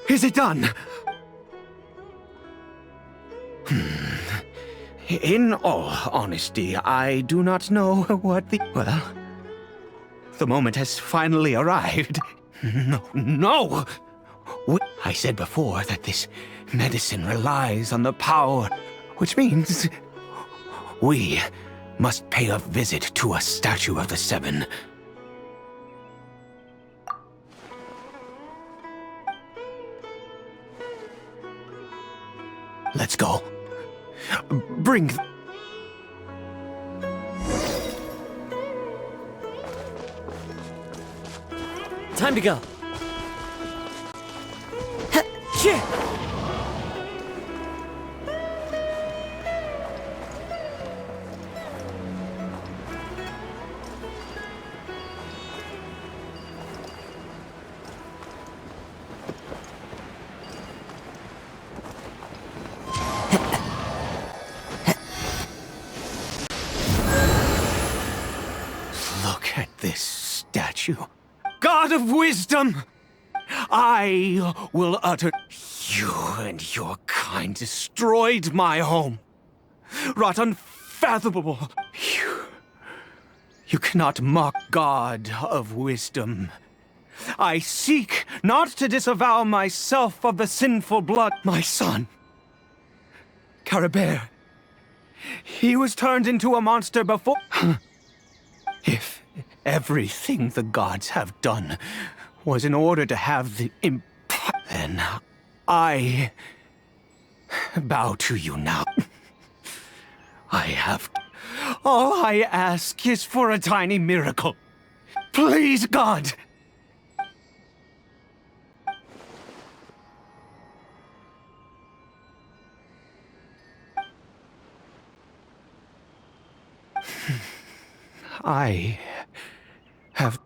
Is it done? In all honesty, I do not know what the... Well, the moment has finally arrived. No! I said before that this medicine relies on the power, which means we must pay a visit to a statue of the Seven. Let's go. Bring... Time to go. Look at this statue. God of wisdom! I will utter... You and your kind destroyed my home. Wrought unfathomable. You cannot mock God of wisdom. I seek not to disavow myself of the sinful blood. My son, Cariberto, he was turned into a monster before... If everything the gods have done was in order to have the then I bow to you now. I have... All I ask is for a tiny miracle. Please, God! I have...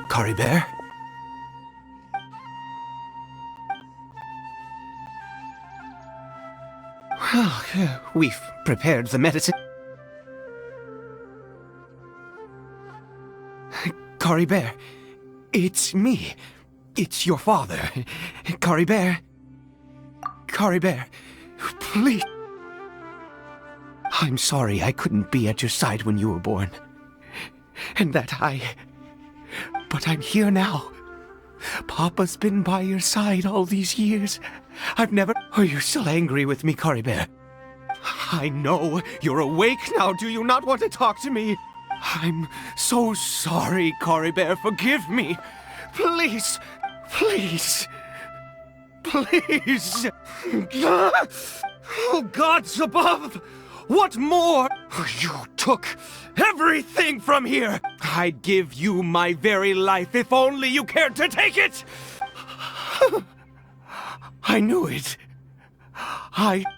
Cariberto? Well, we've prepared the medicine. Cariberto, it's me. It's your father. Cariberto. Cariberto, please. I'm sorry I couldn't be at your side when you were born. And that But I'm here now. Papa's been by your side all these years. I've never... Are you still angry with me, Cariberto? I know you're awake now. Do you not want to talk to me? I'm so sorry, Cariberto. Forgive me. Please. Please. Please. Oh, gods above. What more? You took everything from here. I'd give you my very life if only you cared to take it. I knew it.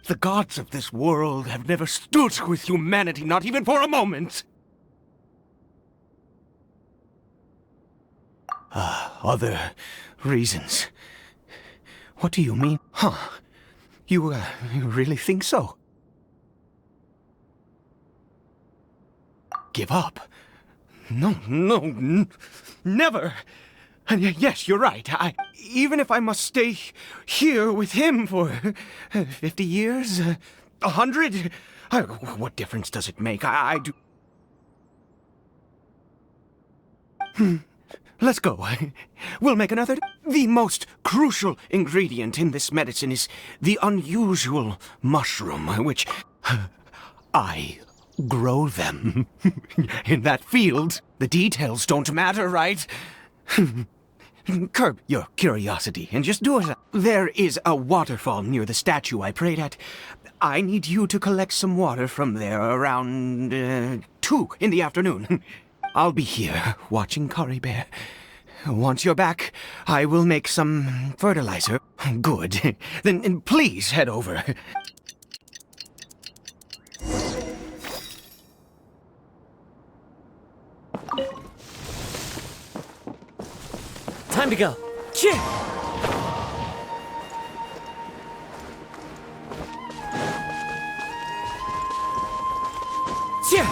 The gods of this world have never stood with humanity, not even for a moment. Other reasons. What do you mean? Huh? You really think so? Give up? No, never. And yes, you're right. Even if I must stay here with him for 50 years, 100, what difference does it make? I do... Let's go. We'll make another. The most crucial ingredient in this medicine is the unusual mushroom, which I grow them. In that field, the details don't matter, right? Curb your curiosity and just do it. There is a waterfall near the statue I prayed at. I need you to collect some water from there around 2 in the afternoon. I'll be here watching Cariberto. Once you're back, I will make some fertilizer. Good. Then please head over. Time to go. Cheer! Cheer!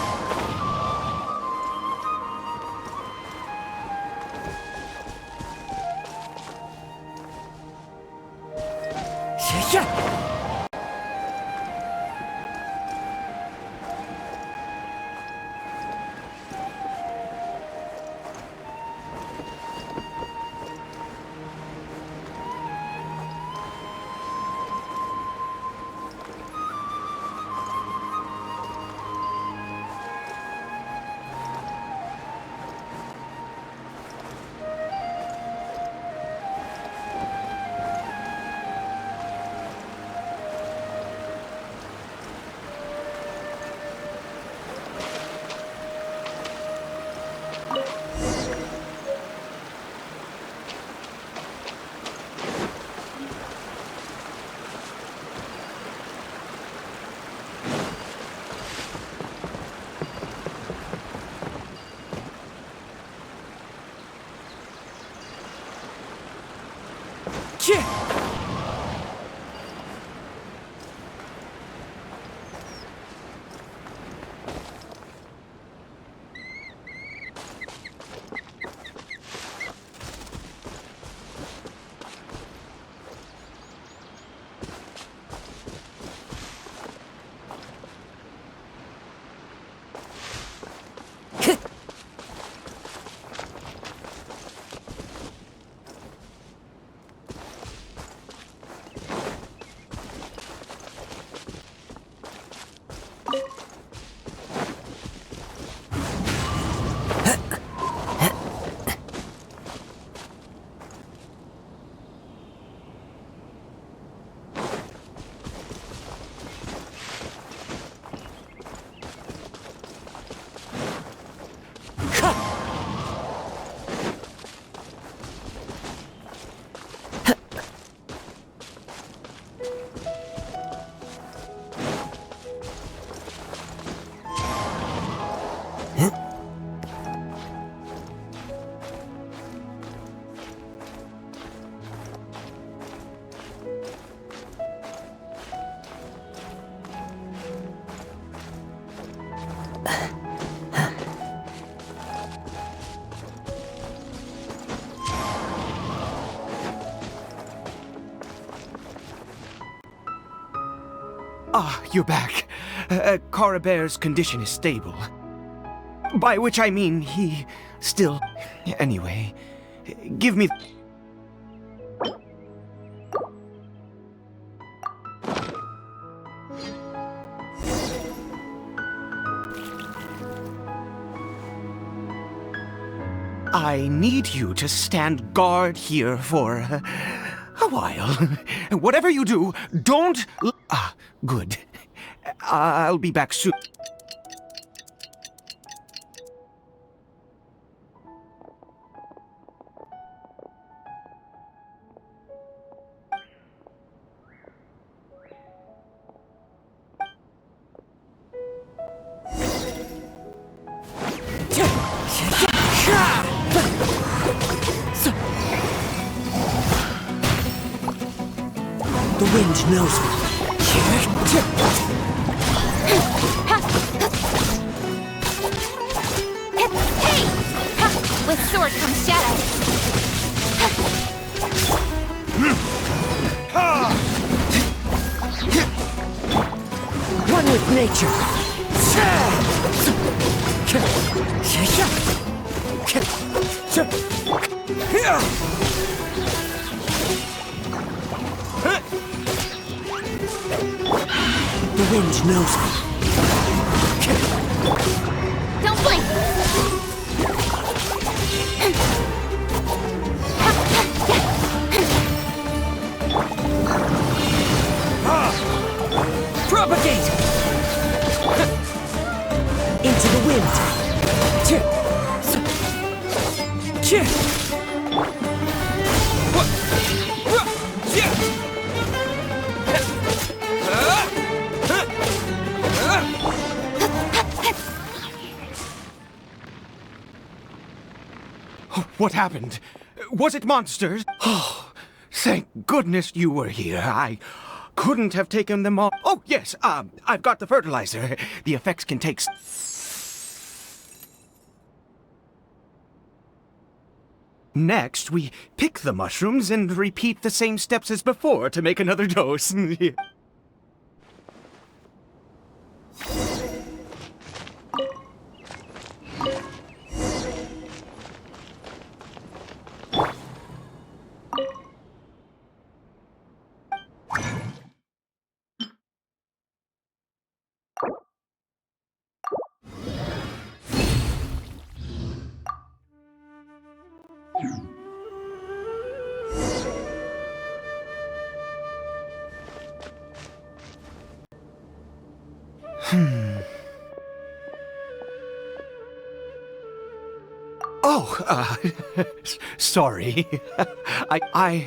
Yeah! Cheer! Ah, you're back. Cariberto's condition is stable. By which I mean he still... Anyway, give me... I need you to stand guard here for a while. Whatever you do, don't... Ah, good. I'll be back soon. The wind knows me. Hey! With sword comes shadow. One with nature. The wind knows me. Propagate! Into the wind! What happened? Was it monsters? Oh, thank goodness you were here. I couldn't have taken them all. Oh, yes, I've got the fertilizer. The effects can take... Next, we pick the mushrooms and repeat the same steps as before to make another dose. Oh, sorry. I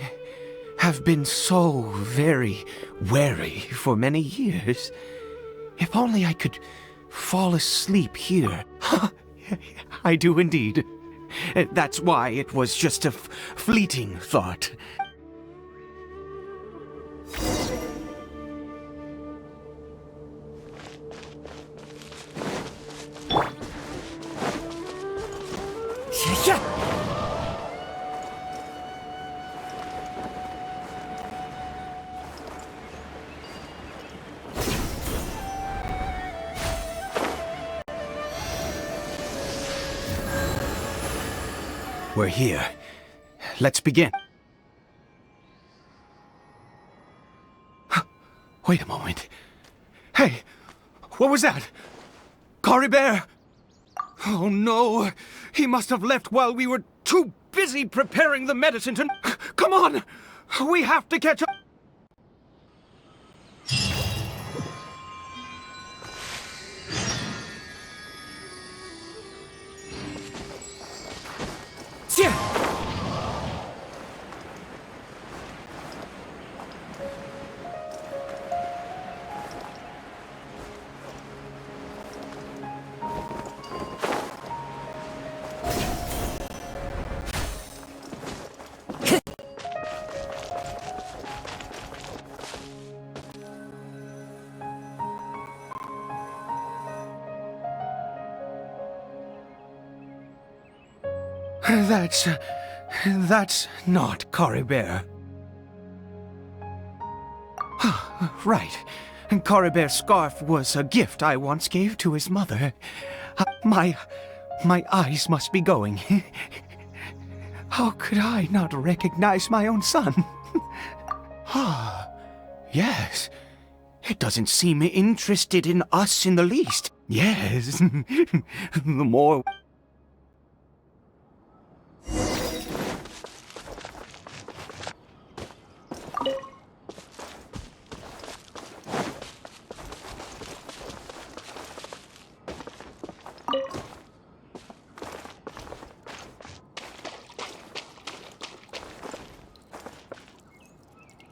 have been so very wary for many years. If only I could fall asleep here. I do indeed. That's why it was just a fleeting thought. We're here. Let's begin. Wait a moment. Hey, what was that? Cariberto? Oh no, he must have left while we were too busy preparing the medicine to... Come on, we have to catch up. That's not Cariberto. Right. Cariberto's scarf was a gift I once gave to his mother. My eyes must be going. How could I not recognize my own son? Yes. It doesn't seem interested in us in the least. Yes. The more...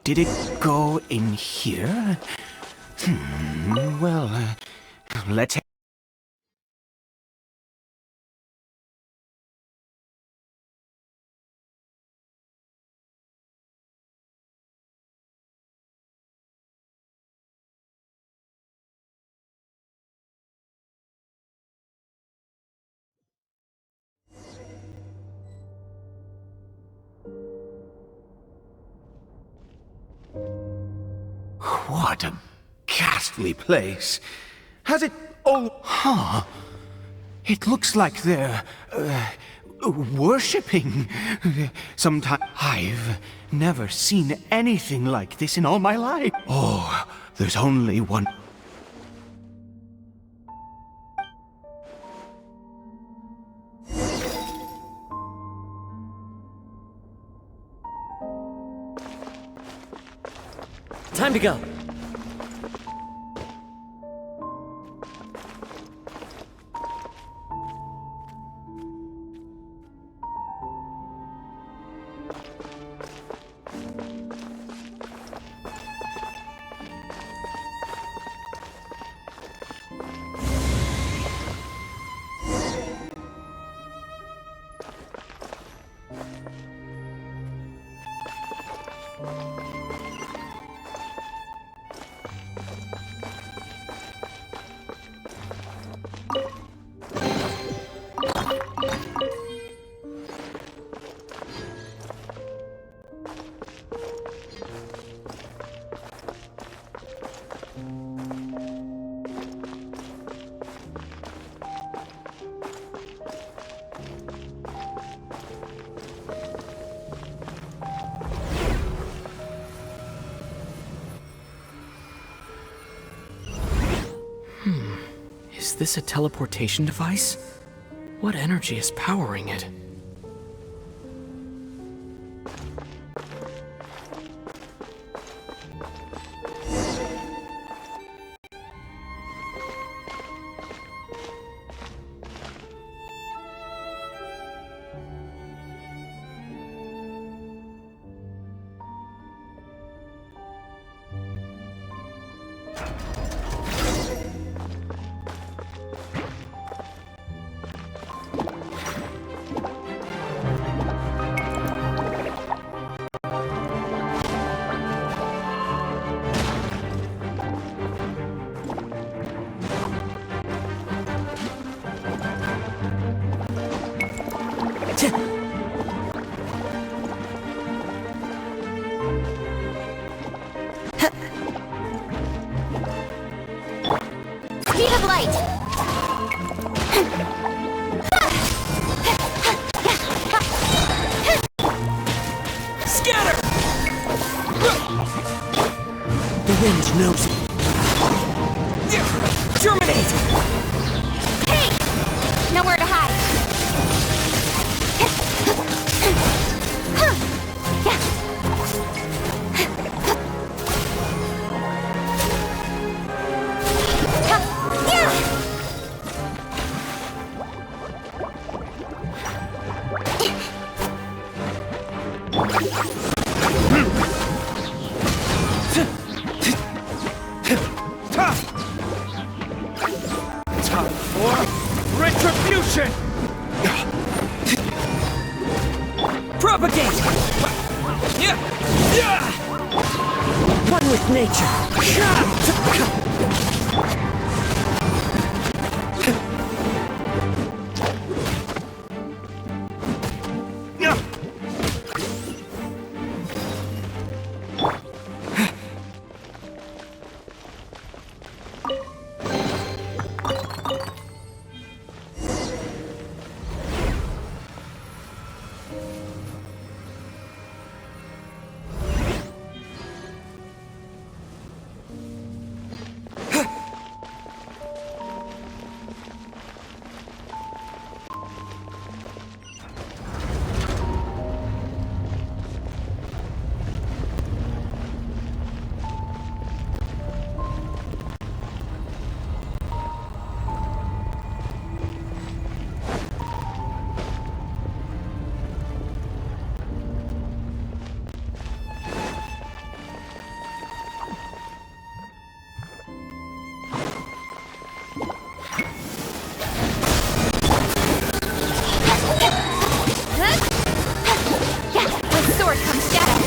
Did it go in here? Well, let's... What a ghastly place. Has it all... It looks like they're... worshipping. Sometimes... I've never seen anything like this in all my life. Oh, there's only one... Time to go. Is this a teleportation device? What energy is powering it? Speed of light! Scatter! The wind knows it. Germinate! Hey! Nowhere to hide. Time for retribution! Propagate! One with nature. With sword comes shadow.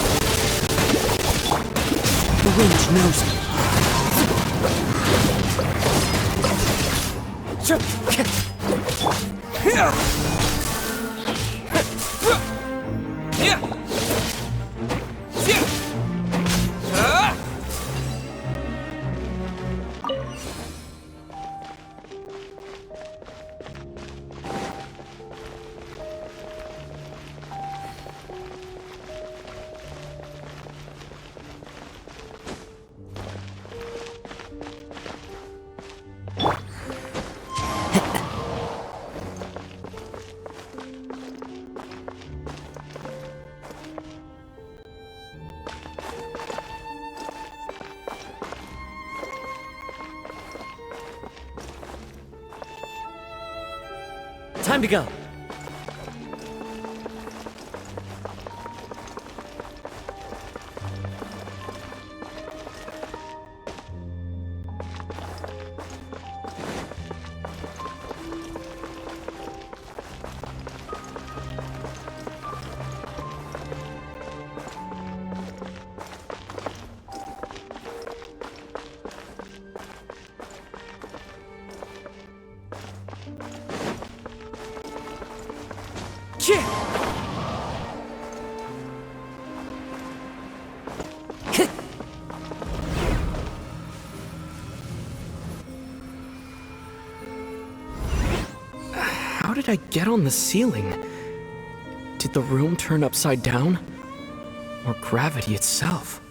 The wind knows it. Time to go. How did I get on the ceiling? Did the room turn upside down? Or gravity itself?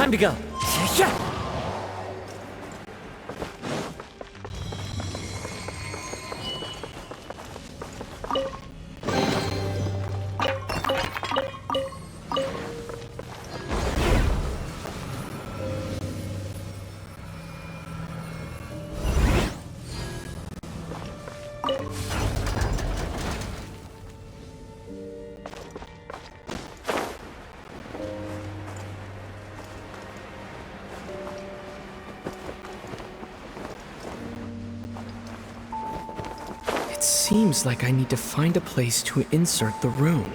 Time to go. It seems like I need to find a place to insert the rune.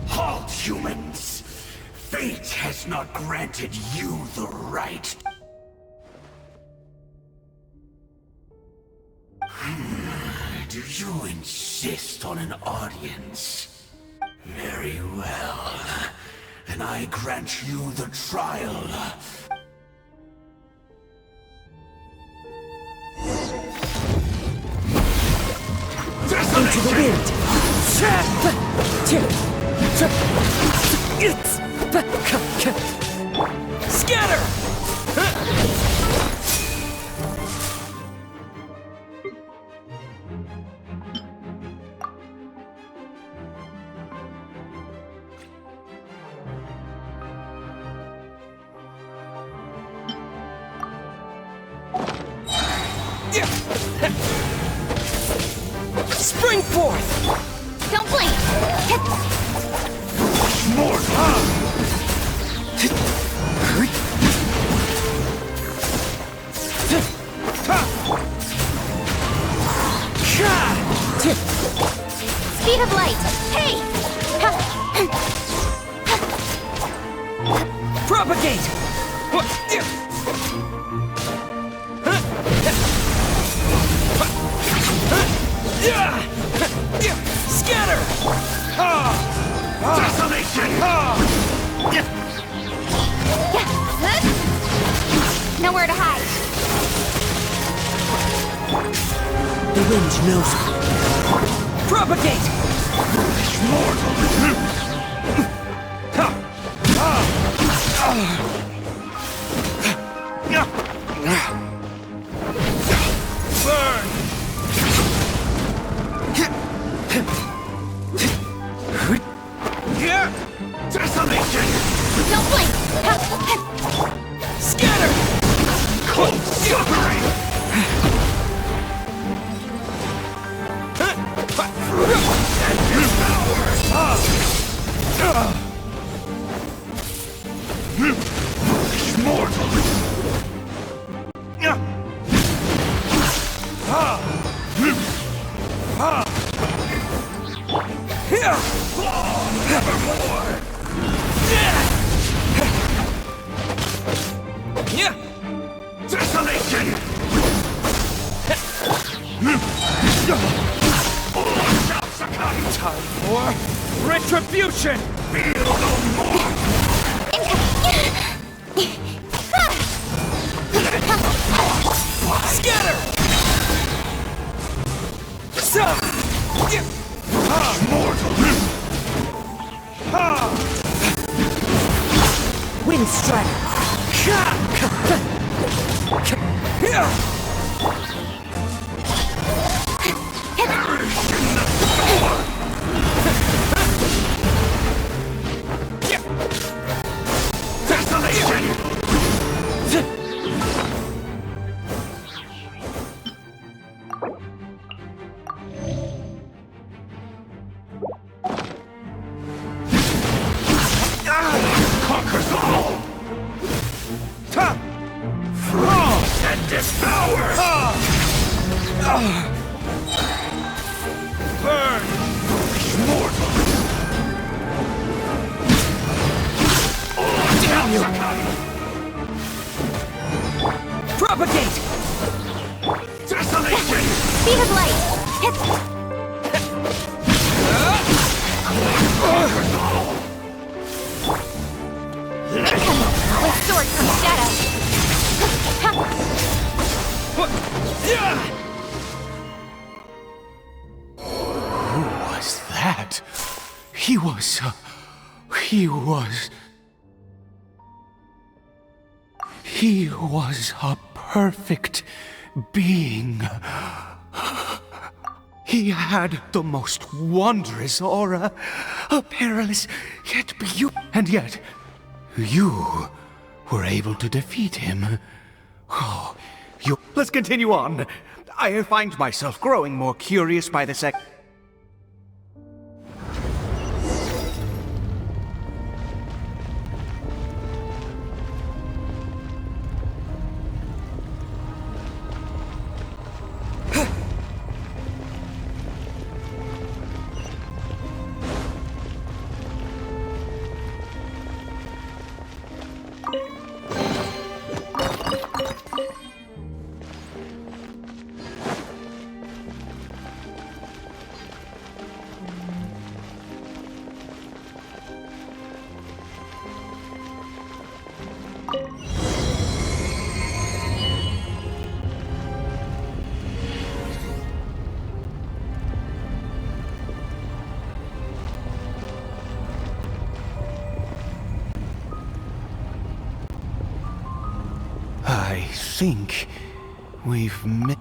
Halt, humans! Fate has not granted you the right. Do you insist on an audience? Very well. Then I grant you the trial. Into the wind. Scatter! Spring forth! Don't blink! More Speed of light! Hey! Propagate! Scatter! desolation! Nowhere to hide. The wind knows me. Propagate! Burn! Desolation! Don't blink! Scatter! Cold suffering! Mortal! Nevermore! Desolation! Time for retribution! Feel no more! Scatter! Mortal! Wind strike! Desolation! Burn! Mortal! Damn you! Propagate! Desolation! Speed of light! Hit! With sword comes shadow! Who was that? He was a perfect being. He had the most wondrous aura, a perilous yet beautiful, and yet you were able to defeat him. Oh, you. Let's continue on. I find myself growing more curious by the second. I think we've met.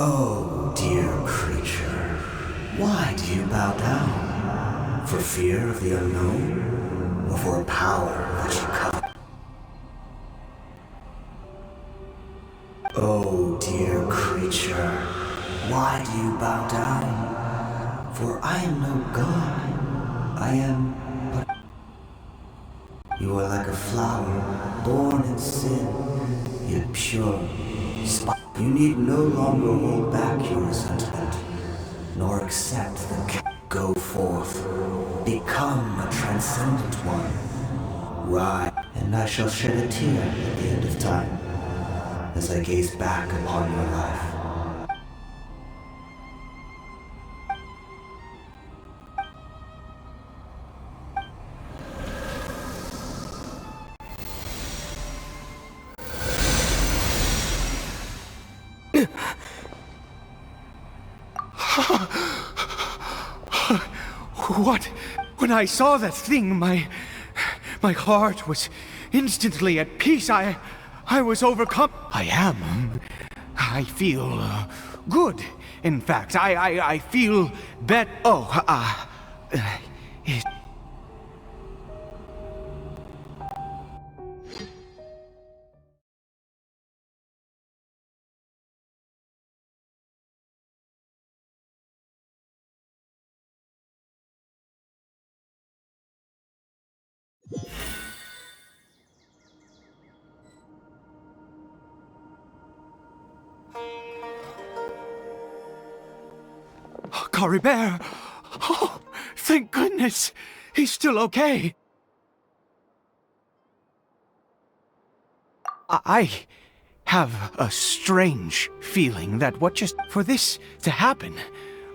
Oh, dear creature, why do you bow down? For fear of the unknown? Or for a power that you covet? Oh, dear creature, why do you bow down? For I am no god, I am but... You are like a flower, born in sin, yet pure. You need no longer hold back your resentment, nor accept the go forth. Become a transcendent one. Rise, and I shall shed a tear at the end of time, as I gaze back upon your life. What? When I saw that thing, my heart was instantly at peace. I was overcome. I am. I feel good. In fact, I feel better. Oh, it. Cariberto! Oh, thank goodness! He's still okay! I have a strange feeling that for this to happen,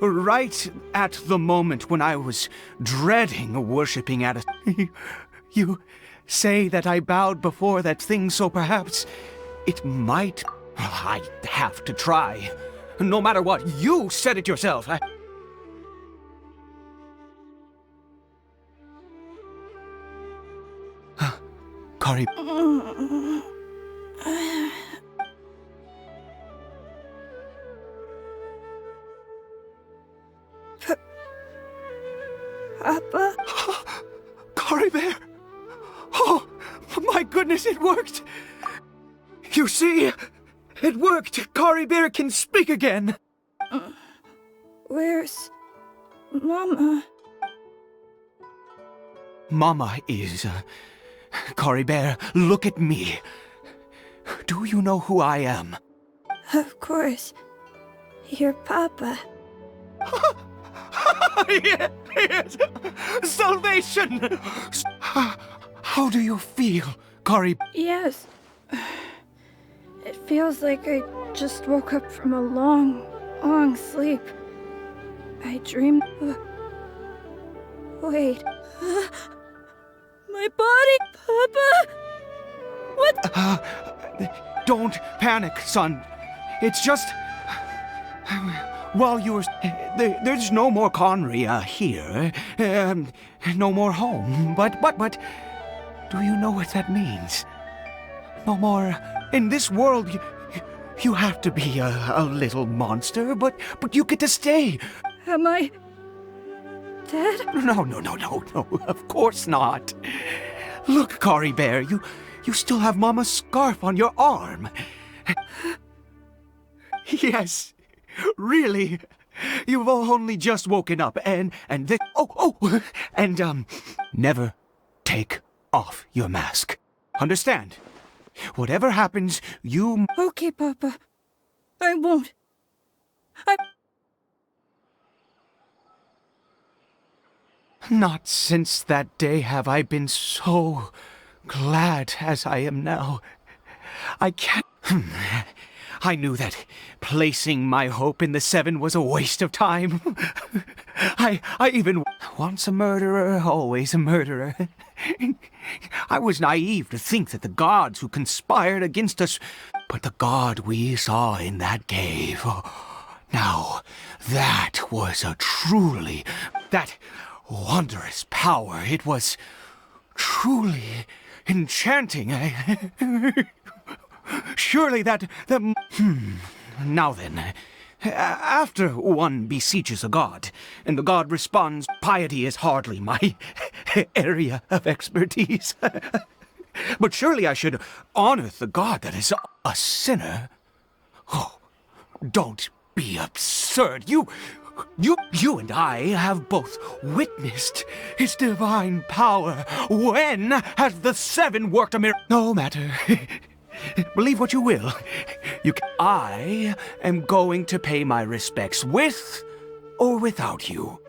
right at the moment when I was dreading worshipping at a... You say that I bowed before that thing, so perhaps it might... I have to try. No matter what, you said it yourself. Cari... Papa? Cariberto! Oh, my goodness, it worked! You see? It worked! Cariberto can speak again! Where's Mama? Mama is... Cariberto, look at me. Do you know who I am? Of course. Your Papa. Yes! Salvation! How do you feel, Cari? Yes. It feels like I just woke up from a long, long sleep. I dreamed... Wait. My body, Papa! What? Don't panic, son. It's just... While you're... There's no more Conry here. No more home. But... Do you know what that means? No more... In this world, you have to be a little monster, but you get to stay. Am I... dead? No, of course not. Look, Cariberto, you still have Mama's scarf on your arm. Yes, really. You've only just woken up, and never take off your mask. Understand? Whatever happens, you... Okay, Papa. I won't. Not since that day have I been so glad as I am now. I can't... I knew that placing my hope in the Seven was a waste of time. I even... Once a murderer, always a murderer. I was naive to think that the gods who conspired against us... But the god we saw in that cave... Now, that was a truly... That wondrous power. It was truly enchanting. Surely that... Now then, after one beseeches a god, and the god responds, piety is hardly my area of expertise. But surely I should honor the god that is a sinner. Oh, don't be absurd. You and I have both witnessed his divine power. When has the Seven worked a miracle? No matter. Believe what you will. I am going to pay my respects with or without you.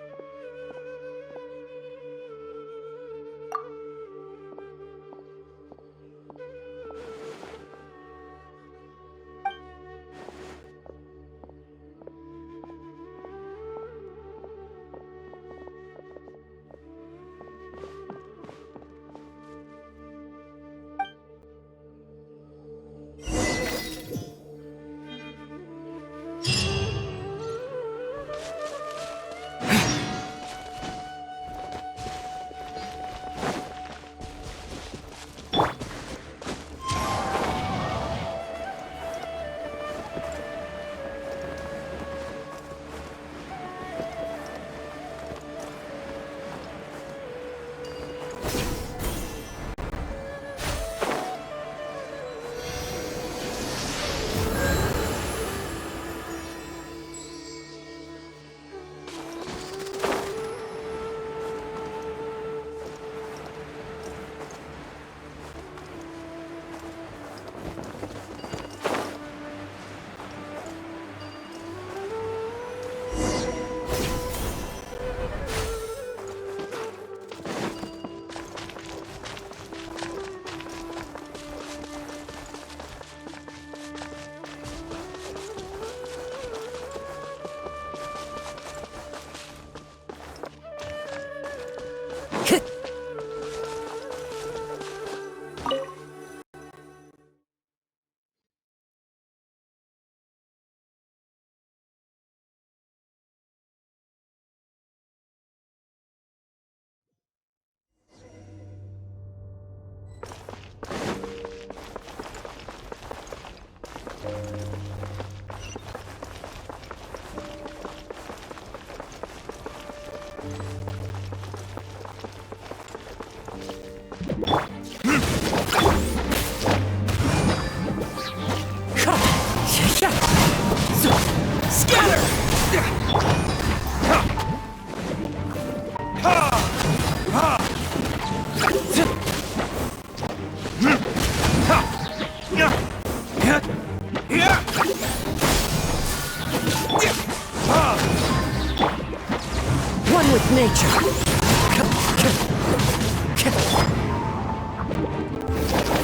One with nature.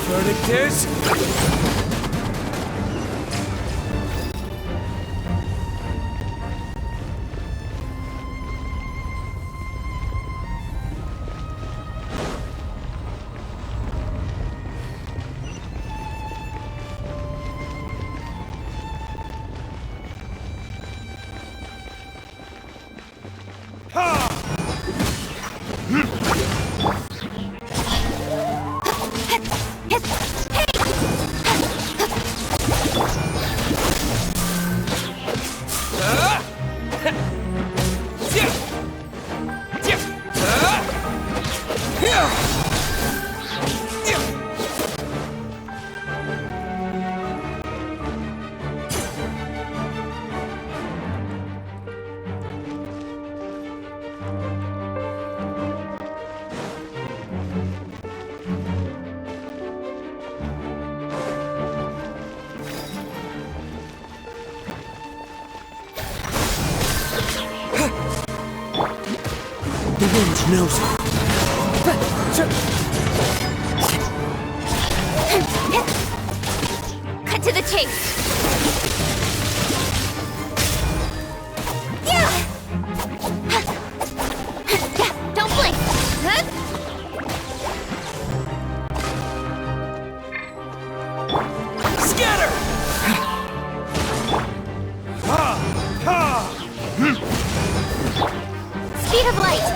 Verdict is... The wind knows it. Cut to the chase. Yeah! Don't blink. Scatter! Speed of light.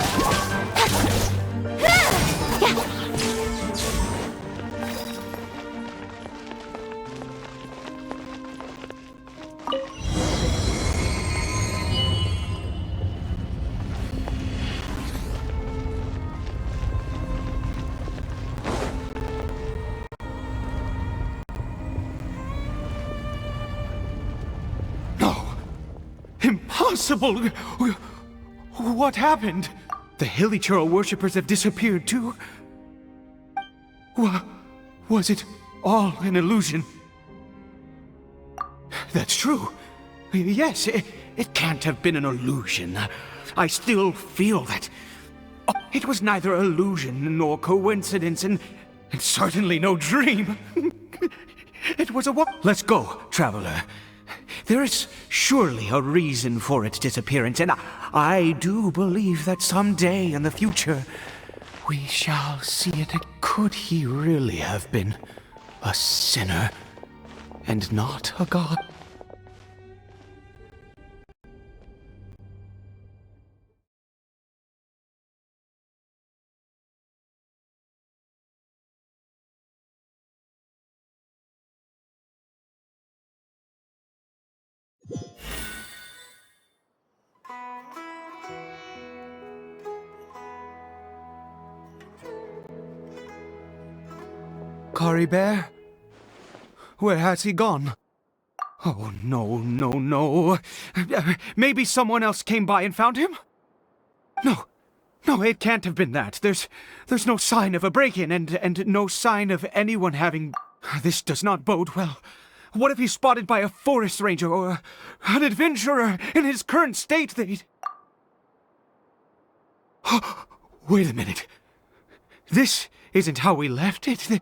Impossible! What happened? The Hilichurl worshippers have disappeared too? Was it all an illusion? That's true. Yes, it can't have been an illusion. I still feel that. It was neither illusion nor coincidence, and certainly no dream. It was a Let's go, traveler. There is surely a reason for its disappearance, and I do believe that someday in the future we shall see it. Could he really have been a sinner and not a god? Cariberto? Where has he gone? Oh, no. Maybe someone else came by and found him? No, it can't have been that. There's no sign of a break-in and no sign of anyone having... This does not bode well. What if he's spotted by a forest ranger or an adventurer in his current state? Wait a minute. This isn't how we left it.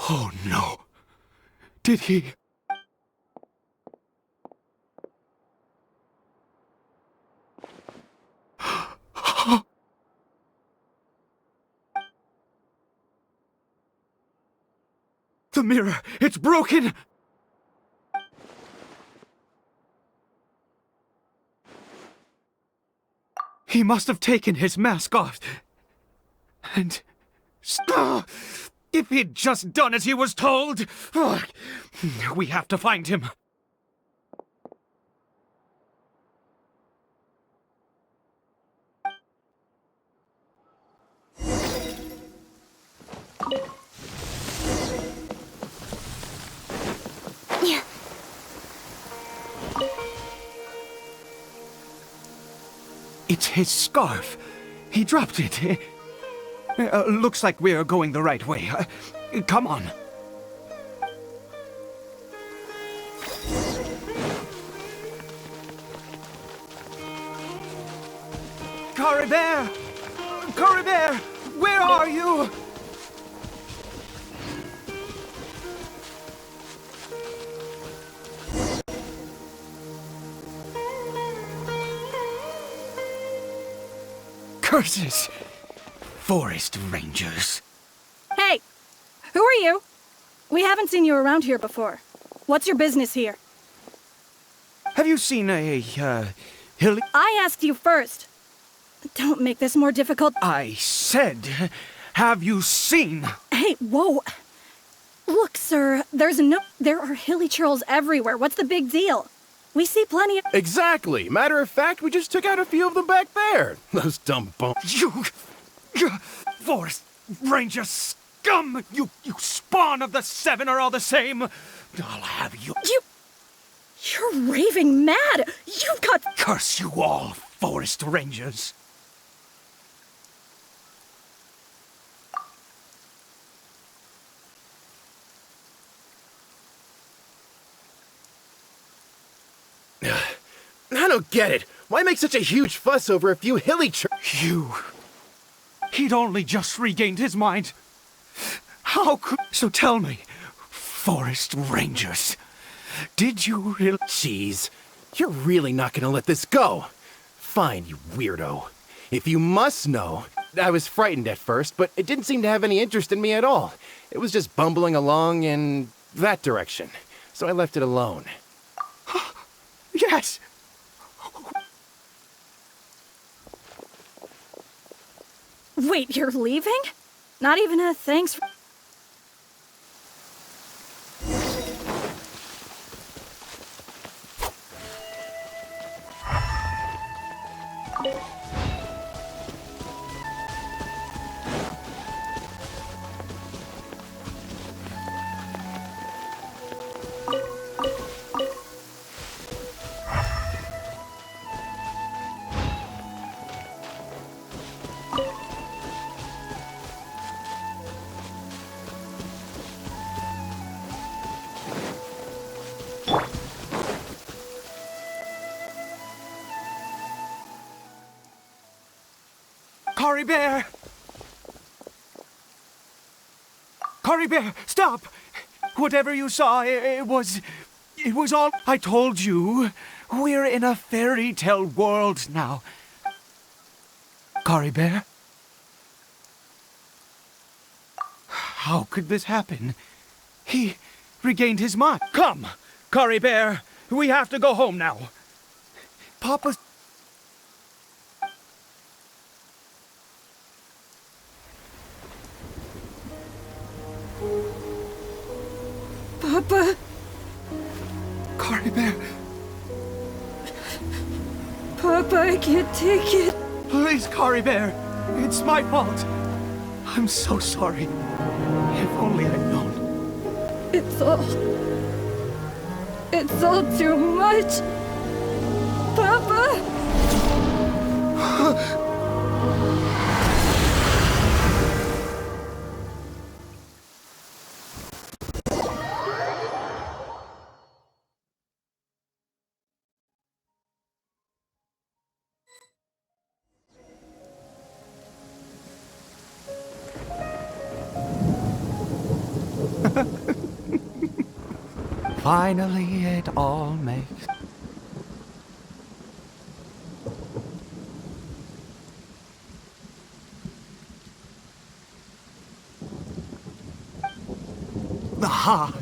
Oh no. Did he... The mirror! It's broken! He must have taken his mask off. And... if he'd just done as he was told! We have to find him. It's his scarf. He dropped it. Looks like we're going the right way. Come on. Cariberto! Cariberto! Where are you? Curses! Forest rangers. Hey! Who are you? We haven't seen you around here before. What's your business here? Have you seen a, hilly... I asked you first. Don't make this more difficult. I said, have you seen... Hey, whoa! Look, sir, there are hilly churls everywhere. What's the big deal? We see plenty of... Exactly. Matter of fact, we just took out a few of them back there. Those dumb bums. You forest ranger scum! You spawn of the seven are all the same! I'll have you... You're raving mad! You've got... Curse you all, forest rangers! I don't get it. Why make such a huge fuss over a few hilly He'd only just regained his mind. How could... So tell me, forest rangers, did you really... Jeez, you're really not gonna let this go. Fine, you weirdo. If you must know, I was frightened at first, but it didn't seem to have any interest in me at all. It was just bumbling along in that direction, so I left it alone. Yes! Wait, you're leaving? Not even a thanks for... Cariberto! Cariberto, stop! Whatever you saw, it was all... I told you, we're in a fairy tale world now. Cariberto? How could this happen? He regained his mind. Come, Cariberto, we have to go home now. Papa... Papa... Cariberto, Papa, I can't take it. please, Cariberto, it's my fault. I'm so sorry. If only I'd known. It's all too much. Papa! Finally, it all makes... Aha!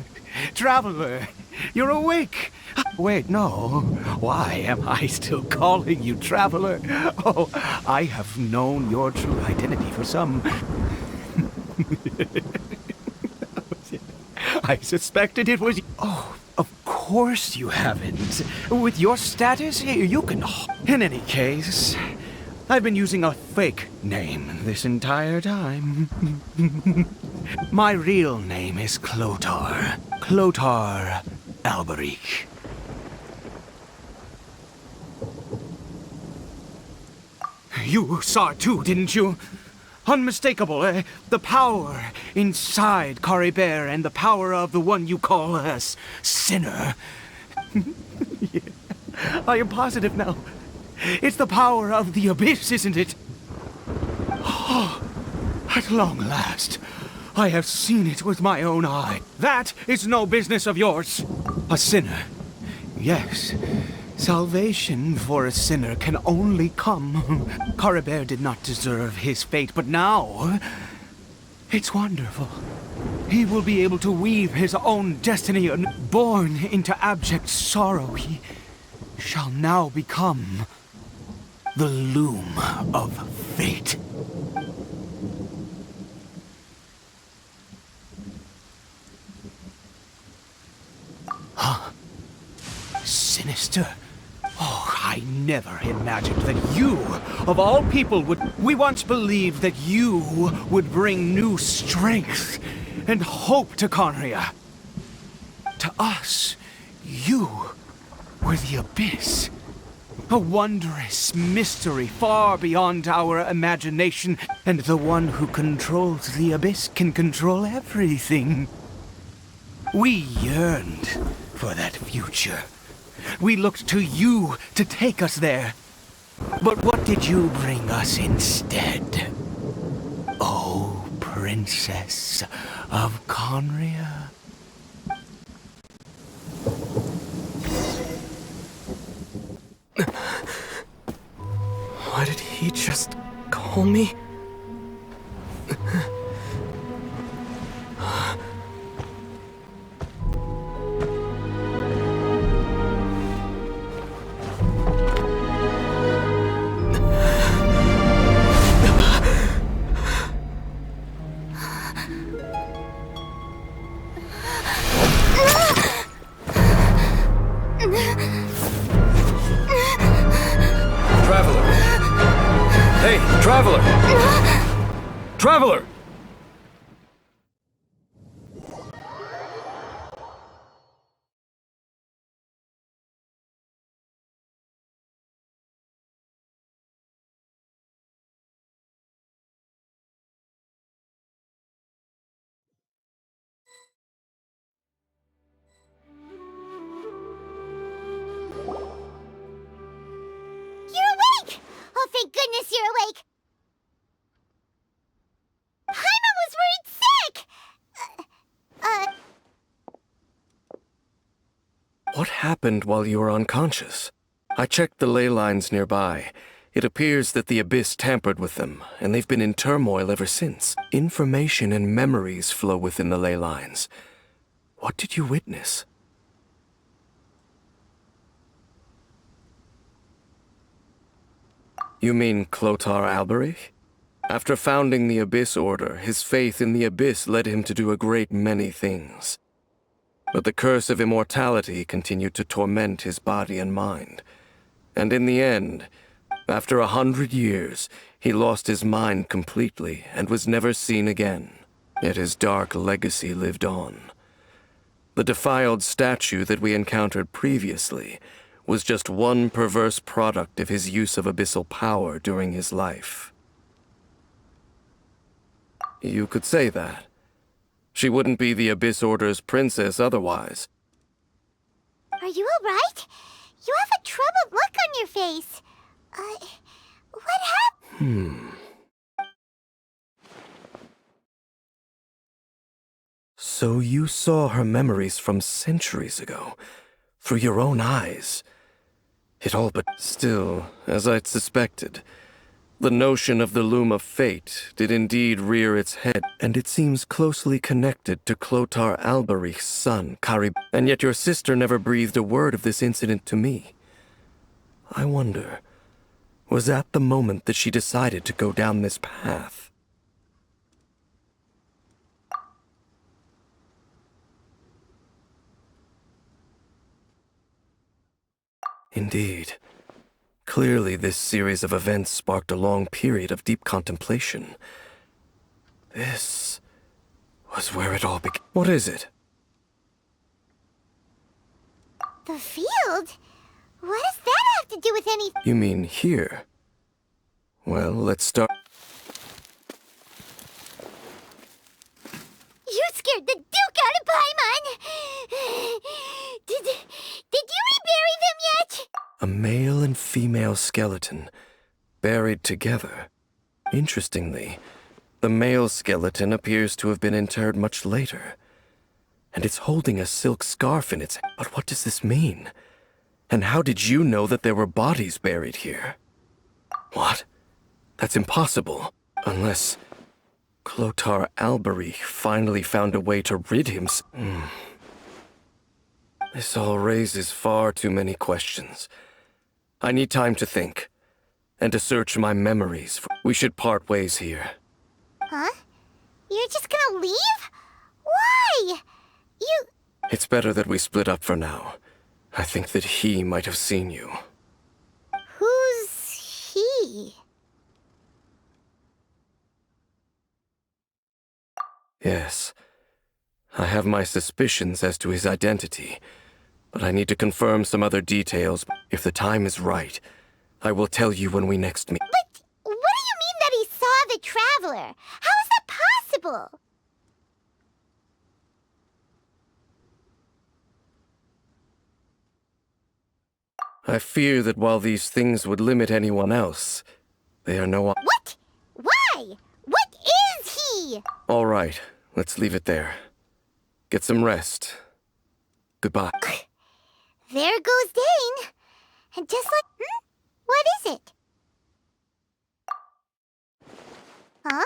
Traveler! You're awake! Wait, no. Why am I still calling you Traveler? Oh, I have known your true identity for some... I suspected it was... Oh, of course you haven't. With your status, you can... In any case, I've been using a fake name this entire time. My real name is Clotar. Clotar Alberic. You saw it too, didn't you? Unmistakable, eh? The power inside Cariberto and the power of the one you call a sinner. Yeah. I am positive now. It's the power of the abyss, isn't it? Oh, at long last, I have seen it with my own eye. That is no business of yours. A sinner. Yes. Salvation for a sinner can only come. Cariberto did not deserve his fate, but now it's wonderful. He will be able to weave his own destiny, and born into abject sorrow, he shall now become the loom of fate. Huh? Sinister. Oh, I never imagined that you, of all people, would... We once believed that you would bring new strength and hope to Conria. To us, you were the abyss. A wondrous mystery far beyond our imagination, and the one who controls the abyss can control everything. We yearned for that future. We looked to you to take us there. But what did you bring us instead? Oh, Princess of Conria. Why did he just call me? Traveler! You're awake! Oh, thank goodness you're awake! Paimon was worried sick! What happened while you were unconscious? I checked the ley lines nearby. It appears that the Abyss tampered with them, and they've been in turmoil ever since. Information and memories flow within the ley lines. What did you witness? You mean Clotar Alberich? After founding the Abyss Order, his faith in the Abyss led him to do a great many things. But the curse of immortality continued to torment his body and mind. And in the end, after 100 years, he lost his mind completely and was never seen again. Yet his dark legacy lived on. The defiled statue that we encountered previously was just one perverse product of his use of abyssal power during his life. You could say that. She wouldn't be the Abyss Order's princess otherwise. Are you alright? You have a troubled look on your face. What happened? So you saw her memories from centuries ago, through your own eyes. It all but still, as I'd suspected. The notion of the Loom of Fate did indeed rear its head, and it seems closely connected to Clotar Alberich's son, Cariberto. And yet your sister never breathed a word of this incident to me. I wonder, was that the moment that she decided to go down this path? Indeed. Clearly, this series of events sparked a long period of deep contemplation. This was where it all began. What is it? The field? What does that have to do with anything? You mean here? Well, let's start. You scared the Duke out of Paimon! Did you rebury them yet? A male and female skeleton, buried together. Interestingly, the male skeleton appears to have been interred much later. And it's holding a silk scarf in its hand. But what does this mean? And how did you know that there were bodies buried here? What? That's impossible. Unless Clotar Alberich finally found a way to rid himself. This all raises far too many questions. I need time to think, and to search my memories. We should part ways here. Huh? You're just gonna leave? Why? You... It's better that we split up for now. I think that he might have seen you. Who's he? Yes. I have my suspicions as to his identity, but I need to confirm some other details. If the time is right, I will tell you when we next meet. But what do you mean that he saw the Traveler? How is that possible? I fear that while these things would limit anyone else, they are no... What? Why? What is he? All right, let's leave it there. Get some rest. Goodbye. There goes Dane. And just like... What is it? Huh?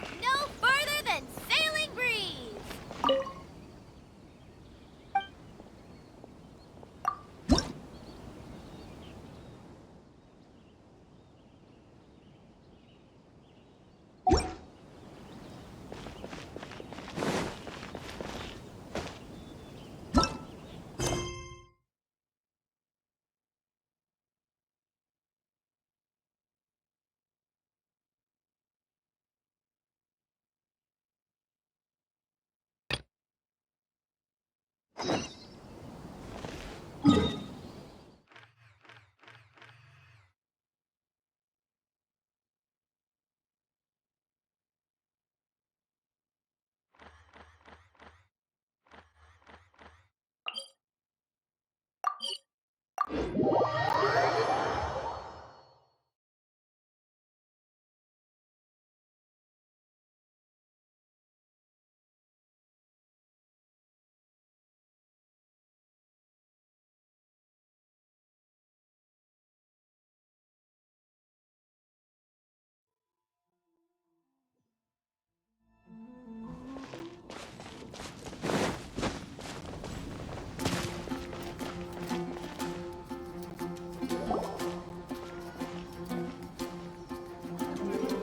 Look no further than Sailing Breeze!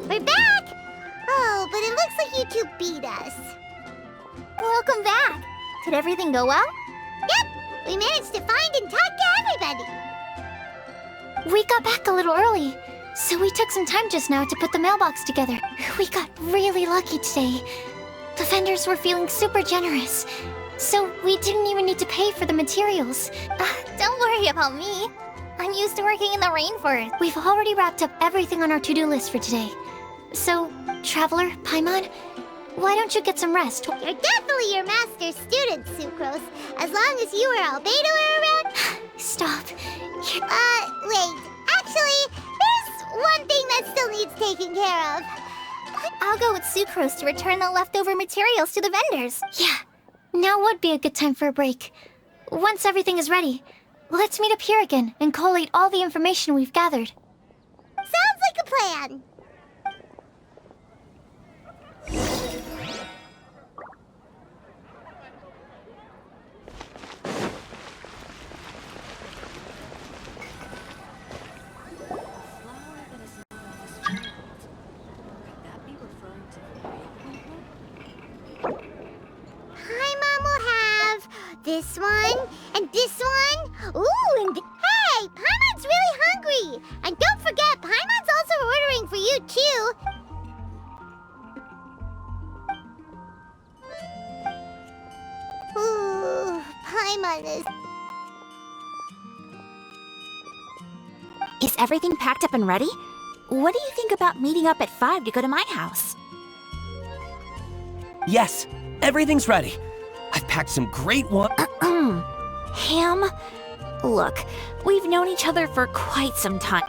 We're back! Oh, but it looks like you two beat us. Welcome back. Did everything go well? Yep, we managed to find and talk to everybody. We got back a little early, so we took some time just now to put the mailbox together. We got really lucky today. The vendors were feeling super generous, so we didn't even need to pay for the materials. Don't worry about me. I'm used to working in the rainforest. We've already wrapped up everything on our to-do list for today. So, Traveler, Paimon, why don't you get some rest? You're definitely your master's student, Sucrose. As long as you or Albedo are around. Stop. Wait. Actually, there's one thing that still needs taking care of. I'll go with Sucrose to return the leftover materials to the vendors. Yeah, now would be a good time for a break. Once everything is ready, let's meet up here again and collate all the information we've gathered. Sounds like a plan. This one, and this one. Ooh, and hey, Paimon's really hungry. And don't forget, Paimon's also ordering for you, too. Ooh, Paimon is... Is everything packed up and ready? What do you think about meeting up at 5 to go to my house? Yes, everything's ready. I've packed some great Ham? Look, we've known each other for quite some time.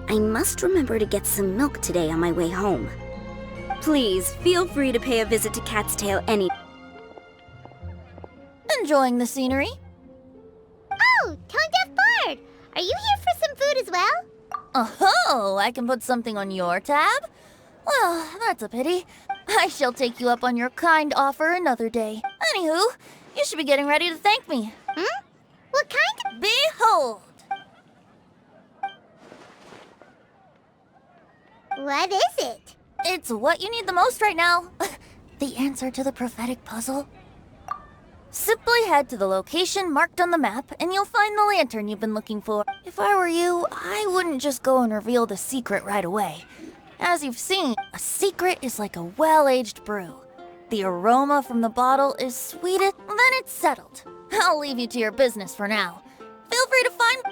I must remember to get some milk today on my way home. Please, feel free to pay a visit to Cat's Tail any... Enjoying the scenery? Oh, Tone-Deaf Bard! Are you here for some food as well? Oh, I can put something on your tab? Well, that's a pity. I shall take you up on your kind offer another day. Anywho, you should be getting ready to thank me. What kind of... Behold! What is it? It's what you need the most right now. The answer to the prophetic puzzle. Simply head to the location marked on the map, and you'll find the lantern you've been looking for. If I were you, I wouldn't just go and reveal the secret right away. As you've seen, a secret is like a well-aged brew. The aroma from the bottle is sweetest, then it's settled. I'll leave you to your business for now. Feel free to find...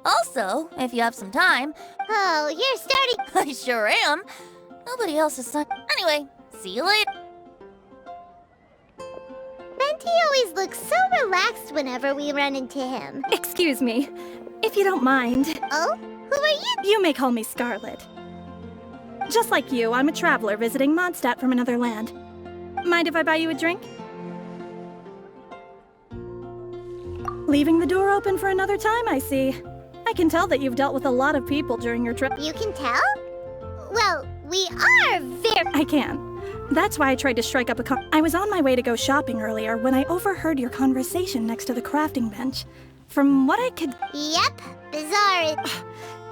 Also, if you have some time... Oh, you're starting... I sure am. Nobody else is... Anyway, see you later. Venti always looks so relaxed whenever we run into him. Excuse me, if you don't mind. Oh? Who are you? You may call me Scarlet. Just like you, I'm a traveler visiting Mondstadt from another land. Mind if I buy you a drink? Leaving the door open for another time, I see. I can tell that you've dealt with a lot of people during your trip. You can tell? Well, we are very... I can. That's why I tried to strike up a I was on my way to go shopping earlier when I overheard your conversation next to the crafting bench. From what I could... Yep, bizarre.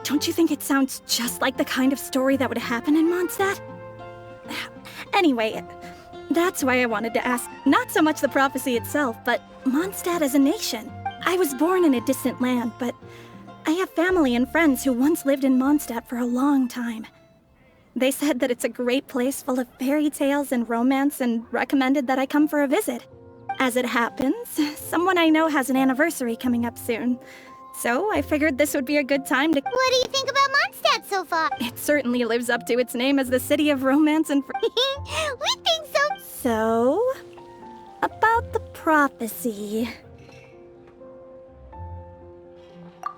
Don't you think it sounds just like the kind of story that would happen in Mondstadt? Anyway, that's why I wanted to ask, not so much the prophecy itself, but Mondstadt as a nation. I was born in a distant land, but I have family and friends who once lived in Mondstadt for a long time. They said that it's a great place full of fairy tales and romance and recommended that I come for a visit. As it happens, someone I know has an anniversary coming up soon. So I figured this would be a good time to... What do you think about Mondstadt so far? It certainly lives up to its name as the city of romance and... We think so. So, about the prophecy.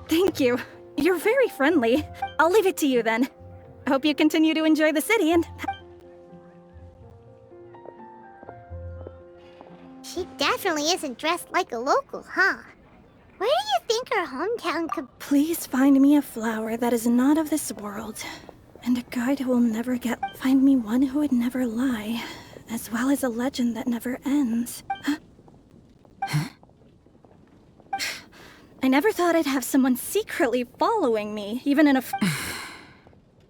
Thank you. You're very friendly. I'll leave it to you then. I hope you continue to enjoy the city and... She definitely isn't dressed like a local, huh? Where do you think her hometown could... Please find me a flower that is not of this world, and a guide who will never get... Find me one who would never lie, as well as a legend that never ends. Huh? I never thought I'd have someone secretly following me, even in a...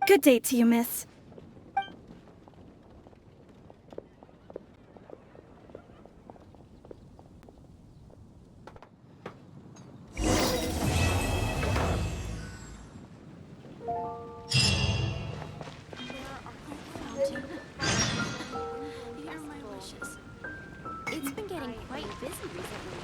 Good day to you, miss. It's been getting quite busy recently.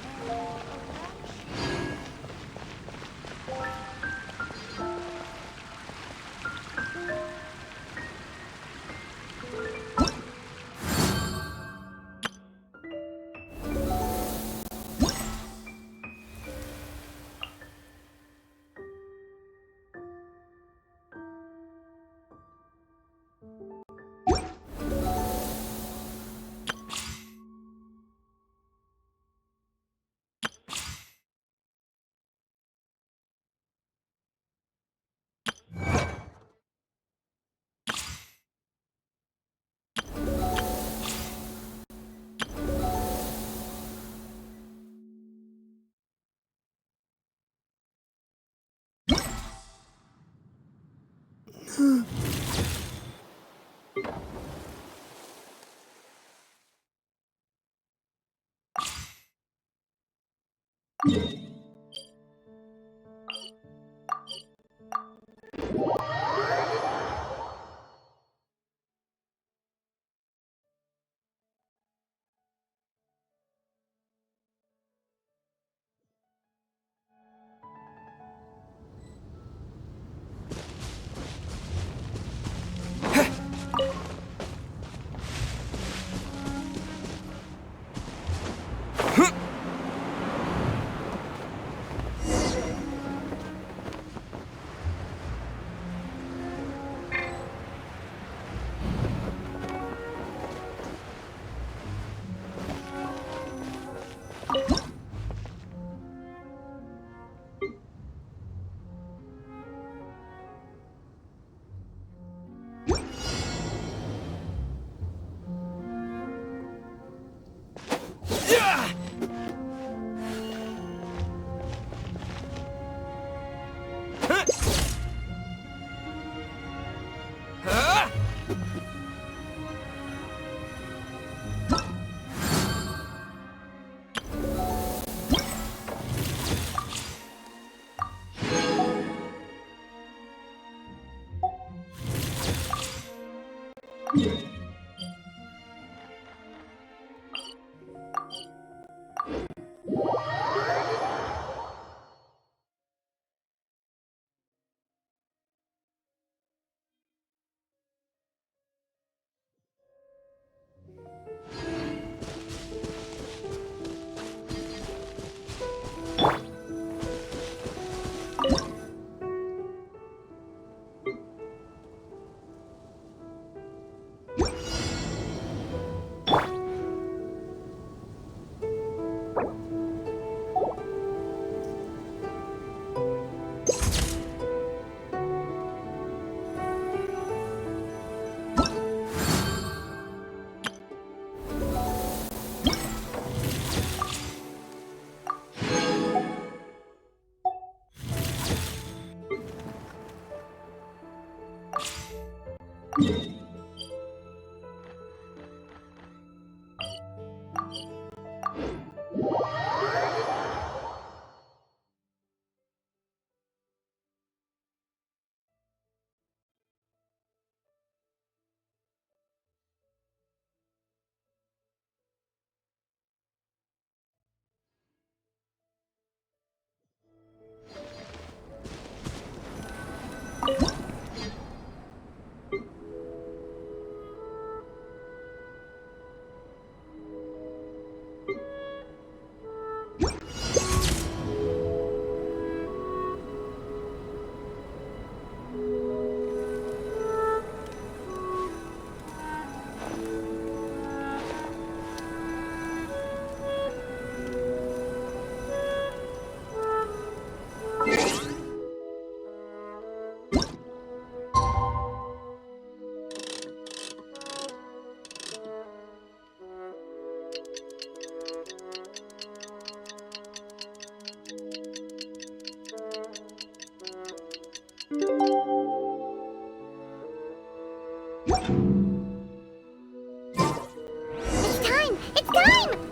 It's time! It's time!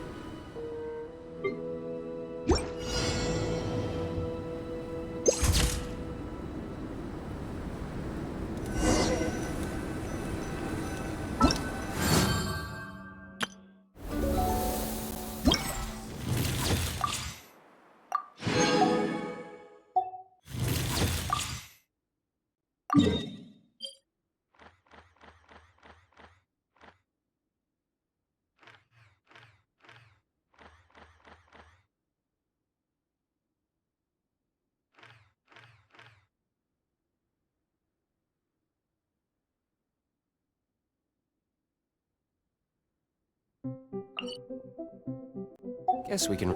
Guess we can...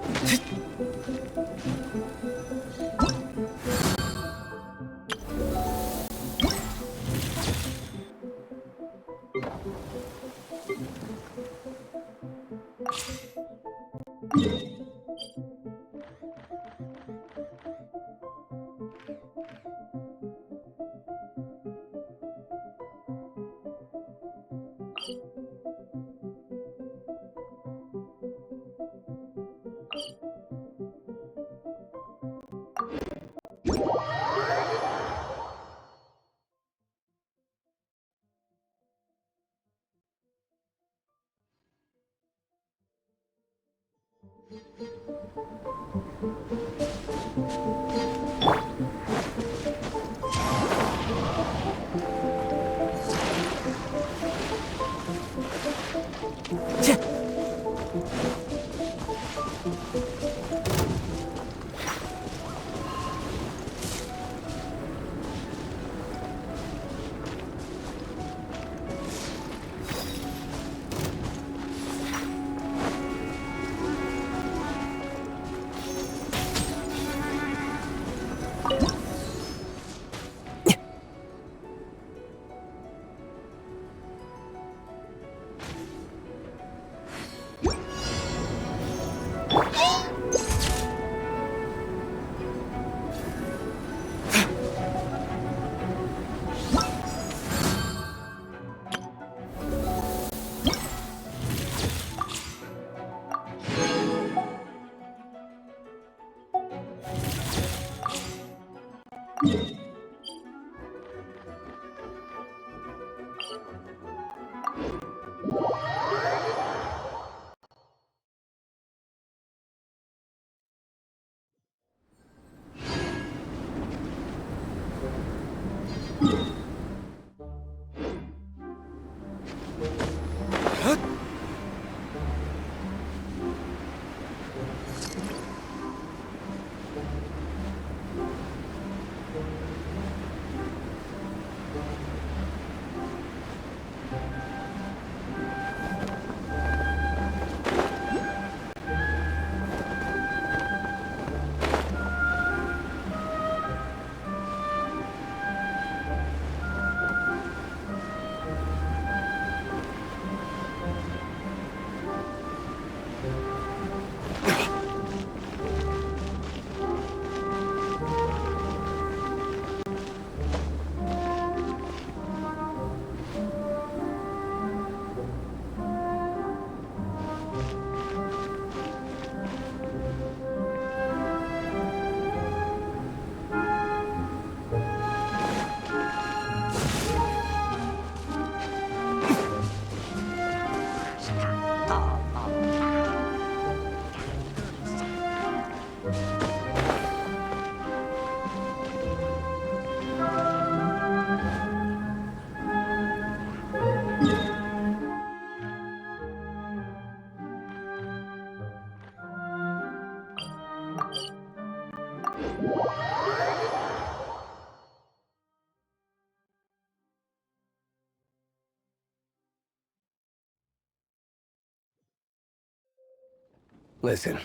Listen,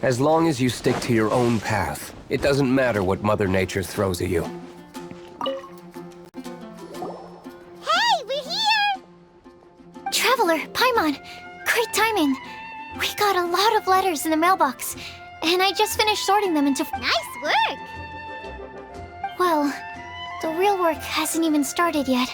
as long as you stick to your own path, it doesn't matter what Mother Nature throws at you. Hey, we're here! Traveler, Paimon, great timing. We got a lot of letters in the mailbox, and I just finished sorting them into... Nice work! Well, the real work hasn't even started yet.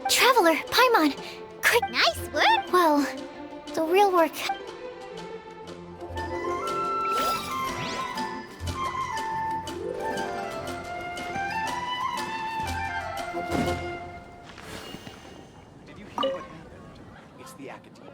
Traveler, Paimon, great... Nice work! Well, the real work... Did you hear what happened? It's the academia.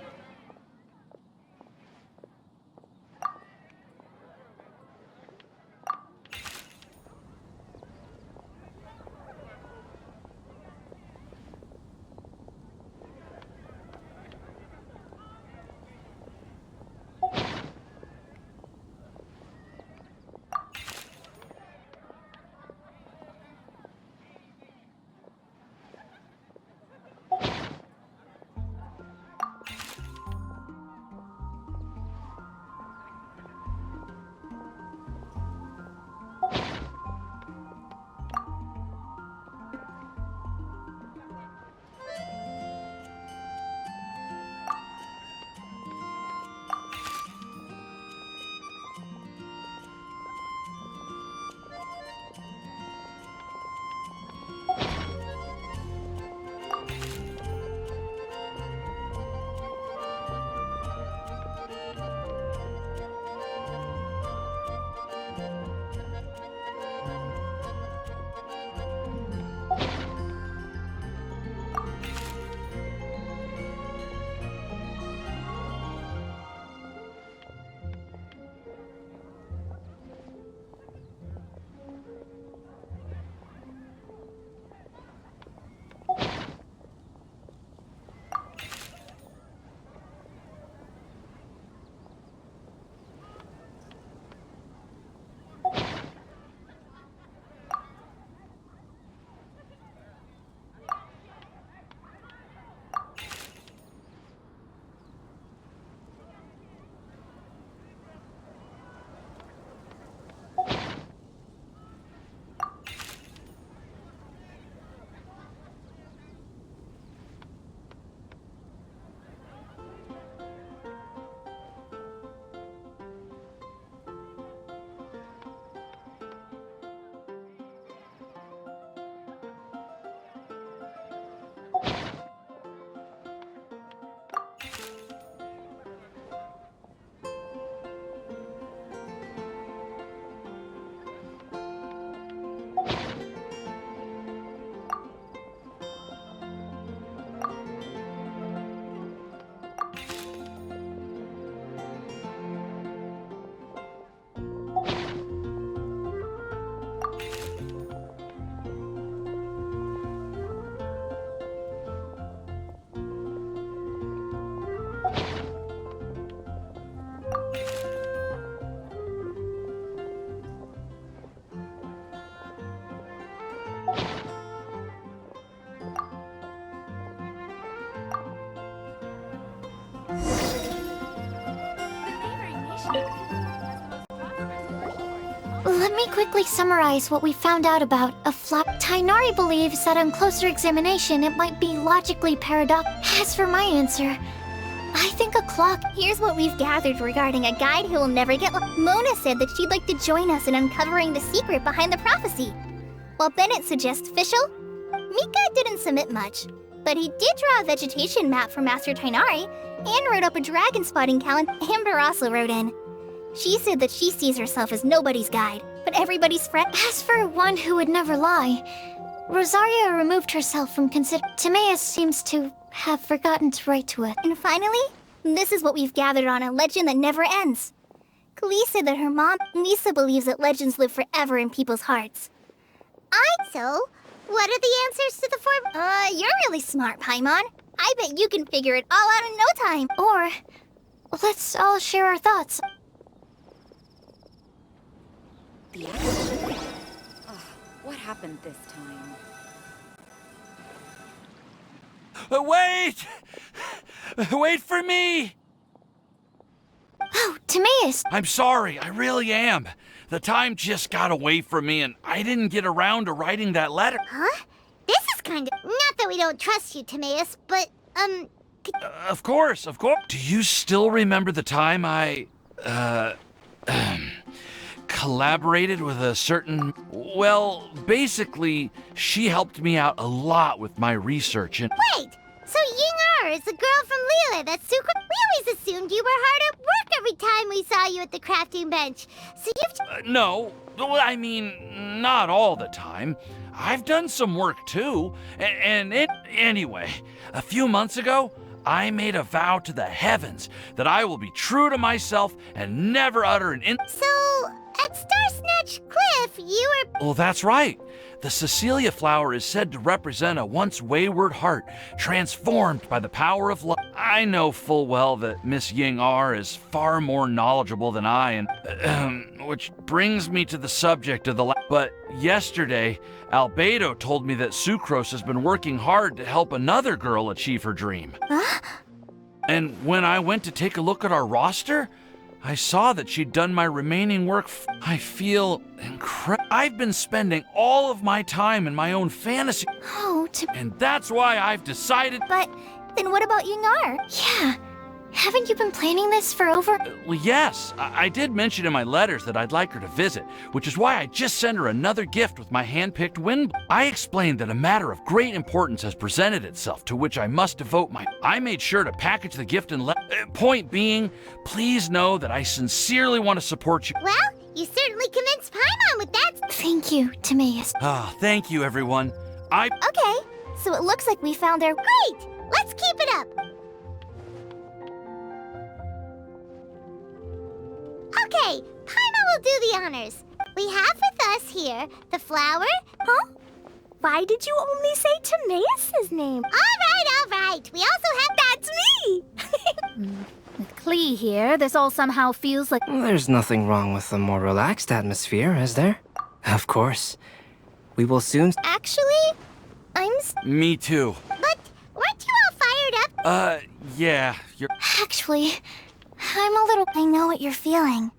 Let me quickly summarize what we found out about a flop. Tighnari believes that on closer examination it might be logically paradoxical. As for my answer, I think a clock. Here's what we've gathered regarding a guide who will never get lost. Mona said that she'd like to join us in uncovering the secret behind the prophecy, while Bennett suggests Fischl. Mika didn't submit much, but he did draw a vegetation map for Master Tighnari and wrote up a dragon spotting calendar. Amber also wrote in. She said that she sees herself as nobody's guide, but everybody's friend. As for one who would never lie, Rosaria removed herself from Timaeus seems to have forgotten to write to it. And finally, This is what we've gathered on a legend that never ends. Klee said that her mom, Lisa, believes that legends live forever in people's hearts. So, what are the answers to the four? You're really smart, Paimon. I bet you can figure it all out in no time. Or, let's all share our thoughts. The accident? What happened this time? Wait! Wait for me! Oh, Timaeus! I'm sorry, I really am. The time just got away from me and I didn't get around to writing that letter. Huh? This is kind of... Not that we don't trust you, Timaeus, but, Of course. Do you still remember the time I, collaborated with a certain... Well, basically, she helped me out a lot with my research and... Wait! So Ying-Er is the girl from Lila that's super... We always assumed you were hard at work every time we saw you at the crafting bench. So you've... No, I mean, not all the time. I've done some work too. Anyway, a few months ago, I made a vow to the heavens that I will be true to myself and never utter an So, at Star Snatch Cliff, you were... Well, that's right. The Cecilia flower is said to represent a once wayward heart, transformed by the power of love. I know full well that Miss Ying-Er is far more knowledgeable than I, and which brings me to the subject of the But yesterday, Albedo told me that Sucrose has been working hard to help another girl achieve her dream. Huh? And when I went to take a look at our roster, I saw that she'd done my remaining work. I feel incredible. I've been spending all of my time in my own fantasy. Oh, And that's why I've decided... But then what about Ying-Er? Yeah. Haven't you been planning this for over... Well, yes. I did mention in my letters that I'd like her to visit, which is why I just sent her another gift with my hand-picked wind. I explained that a matter of great importance has presented itself, to which I must devote my... I made sure to package the gift and point being, please know that I sincerely want to support you. Well, you certainly convinced Paimon with that. Thank you, Timaeus. Thank you, everyone. Okay, so it looks like we found their... Great! Let's keep it up! Okay, Paimon will do the honors. We have with us here the flower. Huh? Why did you only say Timaeus' name? All right. We also have... That's me! With Klee here, this all somehow feels like... There's nothing wrong with a more relaxed atmosphere, is there? Of course. We will soon... Actually, Me too. But weren't you all fired up? Yeah, you're... Actually, I'm a little... I know what you're feeling.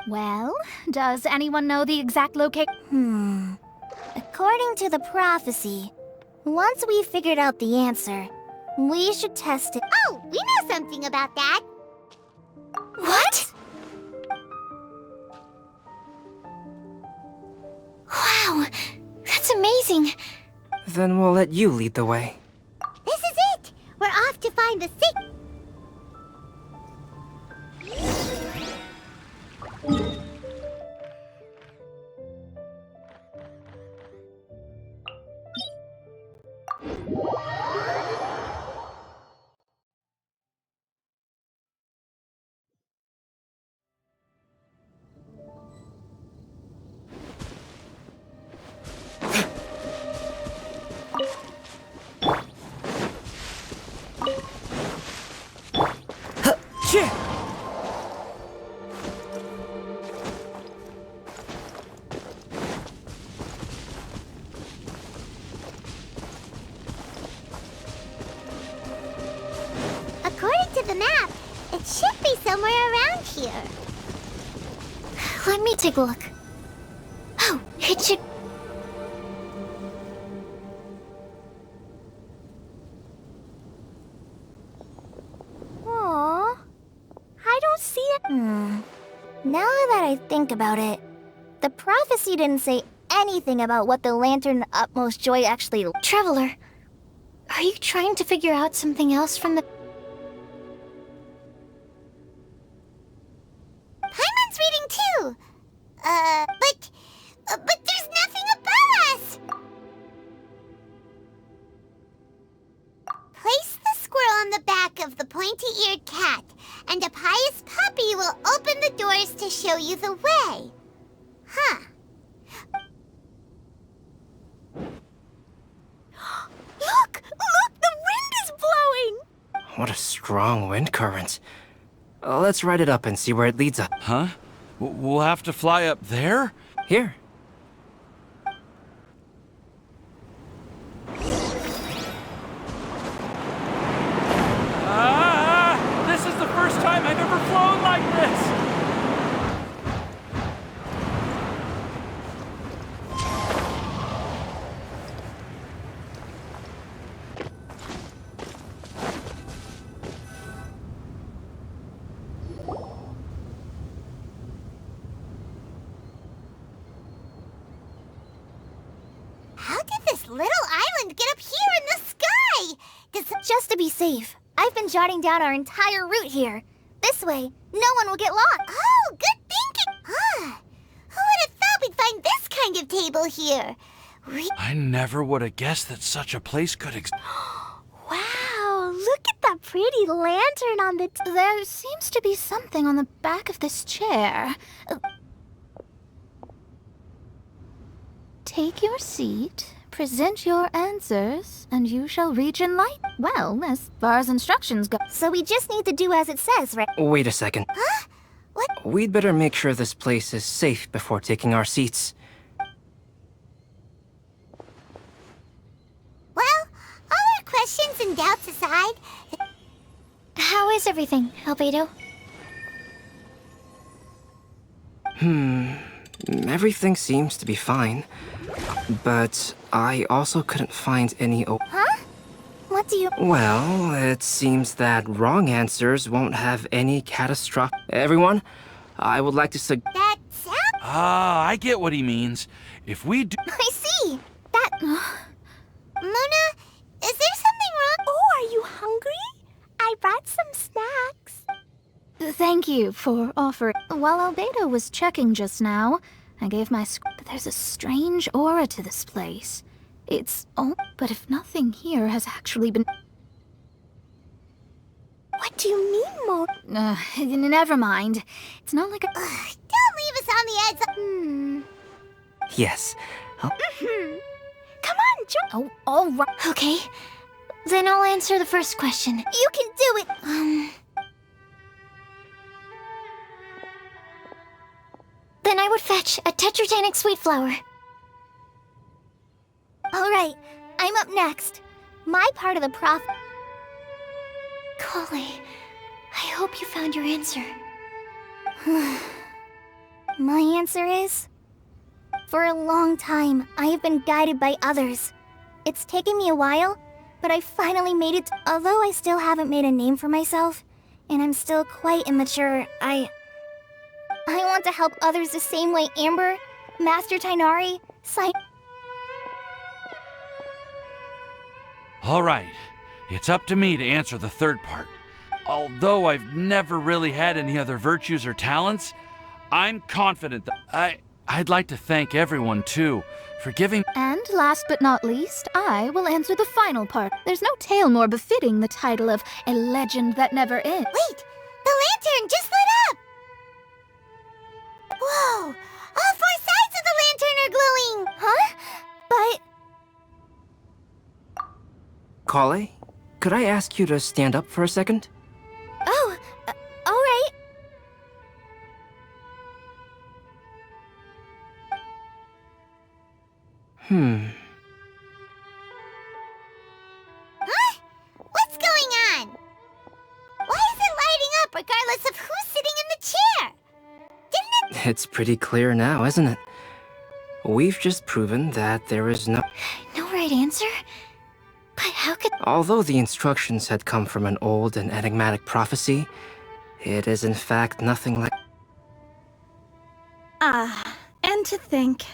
Well, does anyone know the exact location? According to the prophecy, once we figured out the answer, we should test it. Oh, we know something about that. What? Wow, that's amazing. Then we'll let you lead the way. This is it. We're off to find the secret. According to the map, it should be somewhere around here. Let me take a look. Oh, it should... Aww. I don't see it. Now that I think about it, the prophecy didn't say anything about what the Lantern Utmost Joy actually... Traveler, are you trying to figure out something else from the... Paimon's reading too. But there's nothing above us. Place the squirrel on the back back of the pointy-eared cat, and a pious puppy will open the doors to show you the way. Huh. Look! Look! The wind is blowing! What a strong wind current. Let's ride it up and see where it leads us. Huh? We'll have to fly up there? Here. This is the first time I've ever flown like this! How did this little island get up here in the sky? Just to be safe, I've been jotting down our entire route here. This way, no one will get lost. Oh, good thinking! Huh. Who would have thought we'd find this kind of table here? I never would have guessed that such a place could exist. Wow, look at that pretty lantern on the... There seems to be something on the back of this chair. Take your seat, present your answers, and you shall reach enlightenment. Well, as far as instructions go. So we just need to do as it says, right? Wait a second. Huh? What? We'd better make sure this place is safe before taking our seats. Well, all our questions and doubts aside... How is everything, Albedo? Everything seems to be fine. But I also couldn't find any Huh? What do you... Well, it seems that wrong answers won't have any catastrophic... Everyone, I would like to That sounds... Ah, I get what he means. If we do... I see! That... Muna, is there something wrong? Oh, are you hungry? I brought some snacks. Thank you for offering. While Albedo was checking just now, I gave my but there's a strange aura to this place. It's but if nothing here has actually been... What do you mean, Mo? Never mind. It's not like a... Don't leave us on the edge. Yes. Come on, Oh, all right. Okay. Then I'll answer the first question. You can do it. Then I would fetch a tetratanic sweet flower. All right, I'm up next. My part of the Kale, I hope you found your answer. My answer is... For a long time, I have been guided by others. It's taken me a while, but I finally made it. Although I still haven't made a name for myself, and I'm still quite immature, I want to help others the same way Amber, Master Tainari, All right, it's up to me to answer the third part. Although I've never really had any other virtues or talents, I'm confident that I'd like to thank everyone, too, for giving... And last but not least, I will answer the final part. There's no tale more befitting the title of A Legend That Never Ends. Wait! The lantern just lit up! Whoa! All four sides of the lantern are glowing! Huh? But... Kale, could I ask you to stand up for a second? Oh, all right. Huh? What's going on? Why is it lighting up regardless of who's sitting in the chair? Didn't it... It's pretty clear now, isn't it? We've just proven that there is no... No right answer? But how could... Although the instructions had come from an old and enigmatic prophecy, it is in fact nothing like... And to think,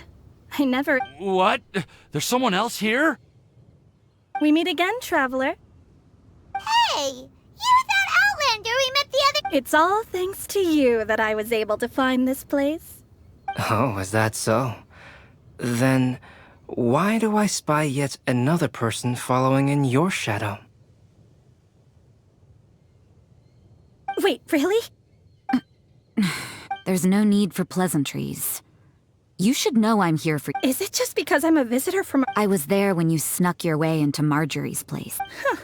I never... What? There's someone else here? We meet again, traveler. Hey! You're that Outlander we met the other... It's all thanks to you that I was able to find this place. Oh, is that so? Then, why do I spy yet another person following in your shadow? Wait, really? There's no need for pleasantries. You should know I'm here for— Is it just because I'm a visitor from— I was there when you snuck your way into Marjorie's place. Huh.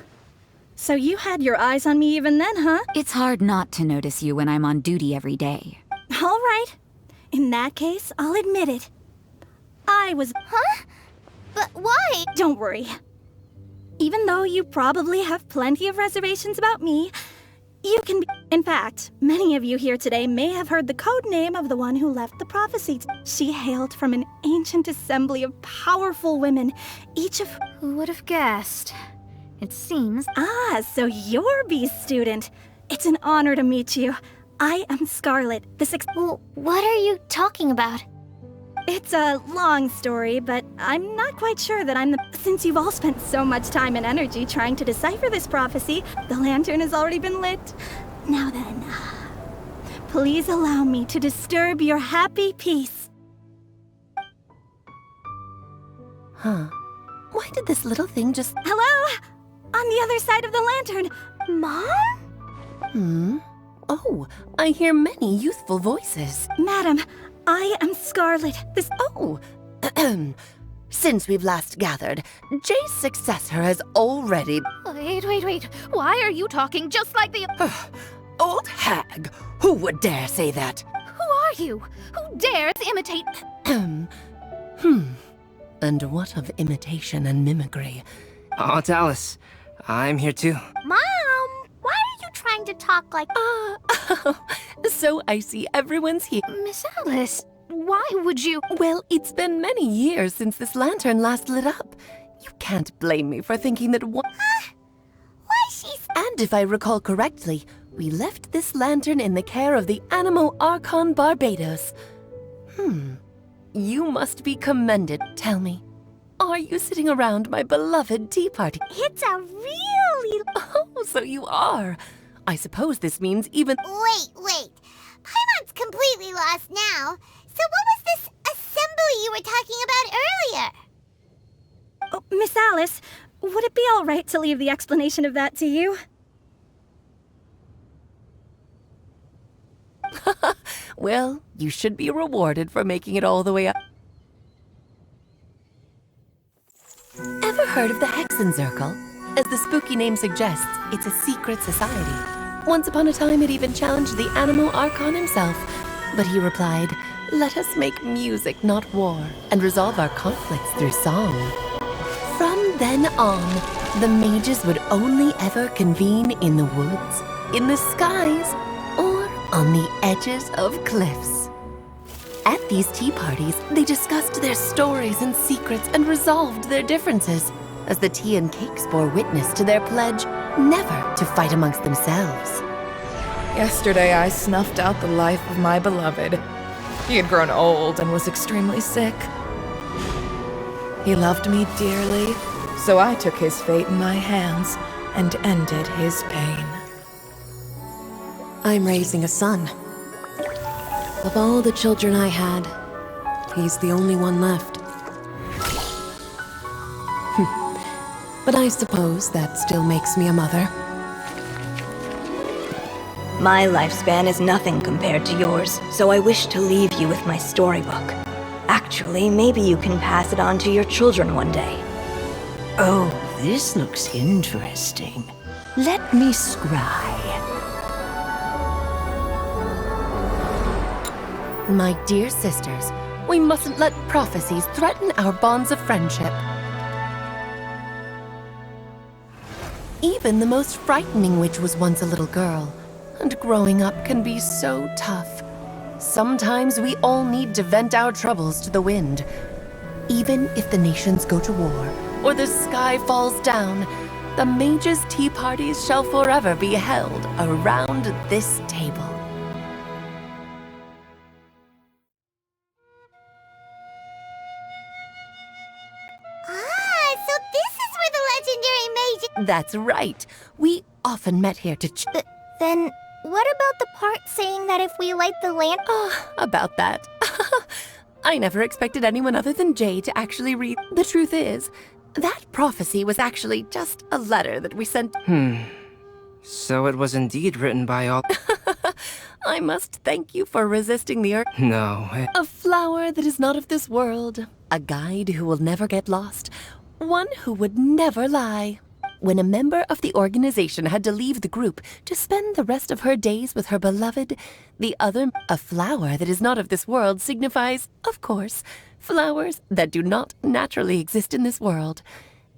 So you had your eyes on me even then, huh? It's hard not to notice you when I'm on duty every day. All right. In that case, I'll admit it. I was— Huh? But why? Don't worry. Even though you probably have plenty of reservations about me, you can be— In fact, many of you here today may have heard the code name of the one who left the prophecy. She hailed from an ancient assembly of powerful women, each of— Who would have guessed? It seems— Ah, so you're B's student. It's an honor to meet you. I am Scarlet, Well, what are you talking about? It's a long story, but I'm not quite sure that I'm the— Since you've all spent so much time and energy trying to decipher this prophecy, the lantern has already been lit. Now then, please allow me to disturb your happy peace. Huh. Why did this little thing just— Hello? On the other side of the lantern. Mom? Oh, I hear many youthful voices. Madam, I am Scarlet. Oh, since we've last gathered, Jay's successor has already— Wait. Why are you talking just like the— Old hag! Who would dare say that? Who are you? Who dares imitate— And what of imitation and mimicry? Oh, it's Alice. I'm here too. Mom, why are you trying to talk like— So I see everyone's here. Miss Alice, why would you— Well, it's been many years since this lantern last lit up. You can't blame me for thinking that Why she's— And if I recall correctly, we left this lantern in the care of the Animo Archon Barbados. You must be commended. Tell me, are you sitting around my beloved tea party? It's a really— Oh, so you are. I suppose this means even— Wait. Paimon's completely lost now. So what was this assembly you were talking about earlier? Oh, Miss Alice, would it be all right to leave the explanation of that to you? Well, you should be rewarded for making it all the way up. Ever heard of the Hexenzirkel? As the spooky name suggests, it's a secret society. Once upon a time, it even challenged the Animo Archon himself. But he replied, "Let us make music, not war, and resolve our conflicts through song." From then on, the mages would only ever convene in the woods, in the skies, or on the edges of cliffs. At these tea parties, they discussed their stories and secrets and resolved their differences, as the tea and cakes bore witness to their pledge never to fight amongst themselves. Yesterday, I snuffed out the life of my beloved. He had grown old and was extremely sick. He loved me dearly, so I took his fate in my hands and ended his pain. I'm raising a son. Of all the children I had, he's the only one left. But I suppose that still makes me a mother. My lifespan is nothing compared to yours, so I wish to leave you with my storybook. Actually, maybe you can pass it on to your children one day. Oh, this looks interesting. Let me scry. My dear sisters, we mustn't let prophecies threaten our bonds of friendship. Even the most frightening witch was once a little girl, and growing up can be so tough. Sometimes we all need to vent our troubles to the wind. Even if the nations go to war, or the sky falls down, the mages' tea parties shall forever be held around this table. So this is where the legendary mage— That's right. We often met here to Then what about the part saying that if we light the lamp— about that. I never expected anyone other than Jay to actually read. The truth is, that prophecy was actually just a letter that we sent. So it was indeed written by all... I must thank you for resisting the urge. No. A flower that is not of this world. A guide who will never get lost. One who would never lie. When a member of the organization had to leave the group to spend the rest of her days with her beloved, the other... A flower that is not of this world signifies, of course, flowers that do not naturally exist in this world.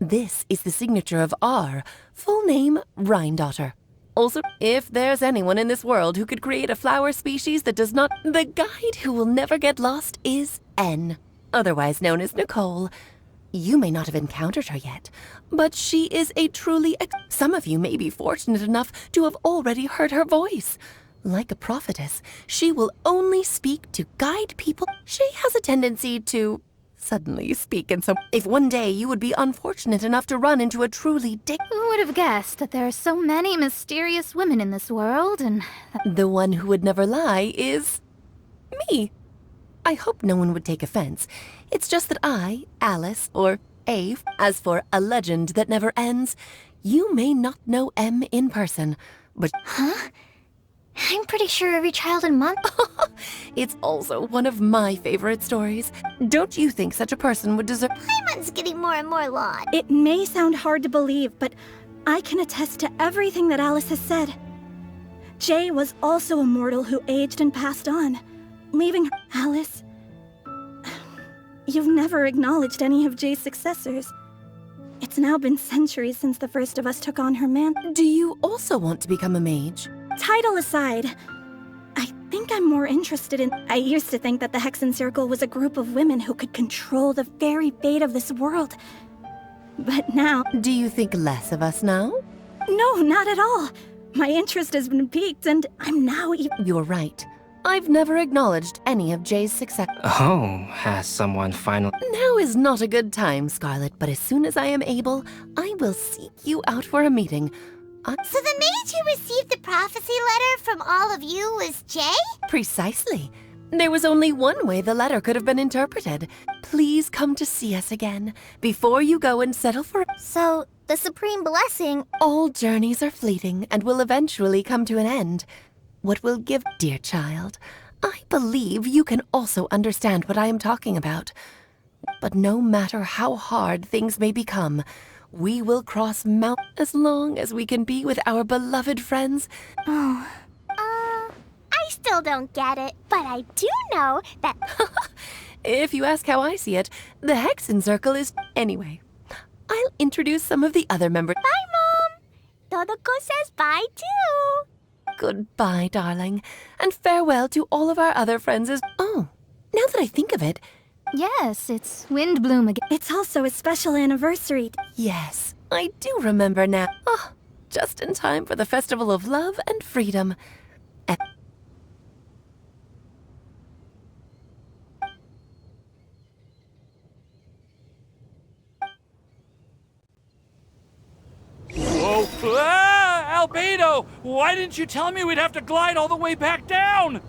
This is the signature of our full name, Rhine-daughter. Also, if there's anyone in this world who could create a flower species that does not... The guide who will never get lost is N, otherwise known as Nicole. You may not have encountered her yet, but she is a truly... Some of you may be fortunate enough to have already heard her voice. Like a prophetess, she will only speak to guide people. She has a tendency to suddenly speak in some... If one day you would be unfortunate enough to run into a truly Who would have guessed that there are so many mysterious women in this world, and... The one who would never lie is... me. I hope no one would take offense. It's just that I, Alice, or A, as for a legend that never ends, you may not know M in person, but... Huh? I'm pretty sure every child in It's also one of my favorite stories. Don't you think such a person would deserve... Paimon's getting more and more laud. It may sound hard to believe, but I can attest to everything that Alice has said. Jay was also a mortal who aged and passed on, leaving her. Alice, you've never acknowledged any of Jay's successors. It's now been centuries since the first of us took on her mantle. Do you also want to become a mage? Title aside, I think I'm more interested in... I used to think that the Hexen Circle was a group of women who could control the very fate of this world. But now... Do you think less of us now? No, not at all. My interest has been piqued, and I'm now even... You're right. I've never acknowledged any of Jay's success. Oh, has someone finally... Now is not a good time, Scarlet, but as soon as I am able, I will seek you out for a meeting. So the mage who received the prophecy letter from all of you was Jay? Precisely. There was only one way the letter could have been interpreted. Please come to see us again, before you go and settle for... So, the supreme blessing... All journeys are fleeting and will eventually come to an end. What will give... Dear child, I believe you can also understand what I am talking about. But no matter how hard things may become, we will cross mountains as long as we can be with our beloved friends. Oh. I still don't get it, but I do know that... If you ask how I see it, the Hexen Circle is... Anyway, I'll introduce some of the other members. Bye, Mom! Todoko says bye, too! Goodbye, darling, and farewell to all of our other friends as... Oh, now that I think of it... Yes, it's Windbloom again. It's also a special anniversary. Yes, I do remember now. Oh, just in time for the Festival of Love and Freedom. Whoa! Ah! Albedo! Why didn't you tell me we'd have to glide all the way back down?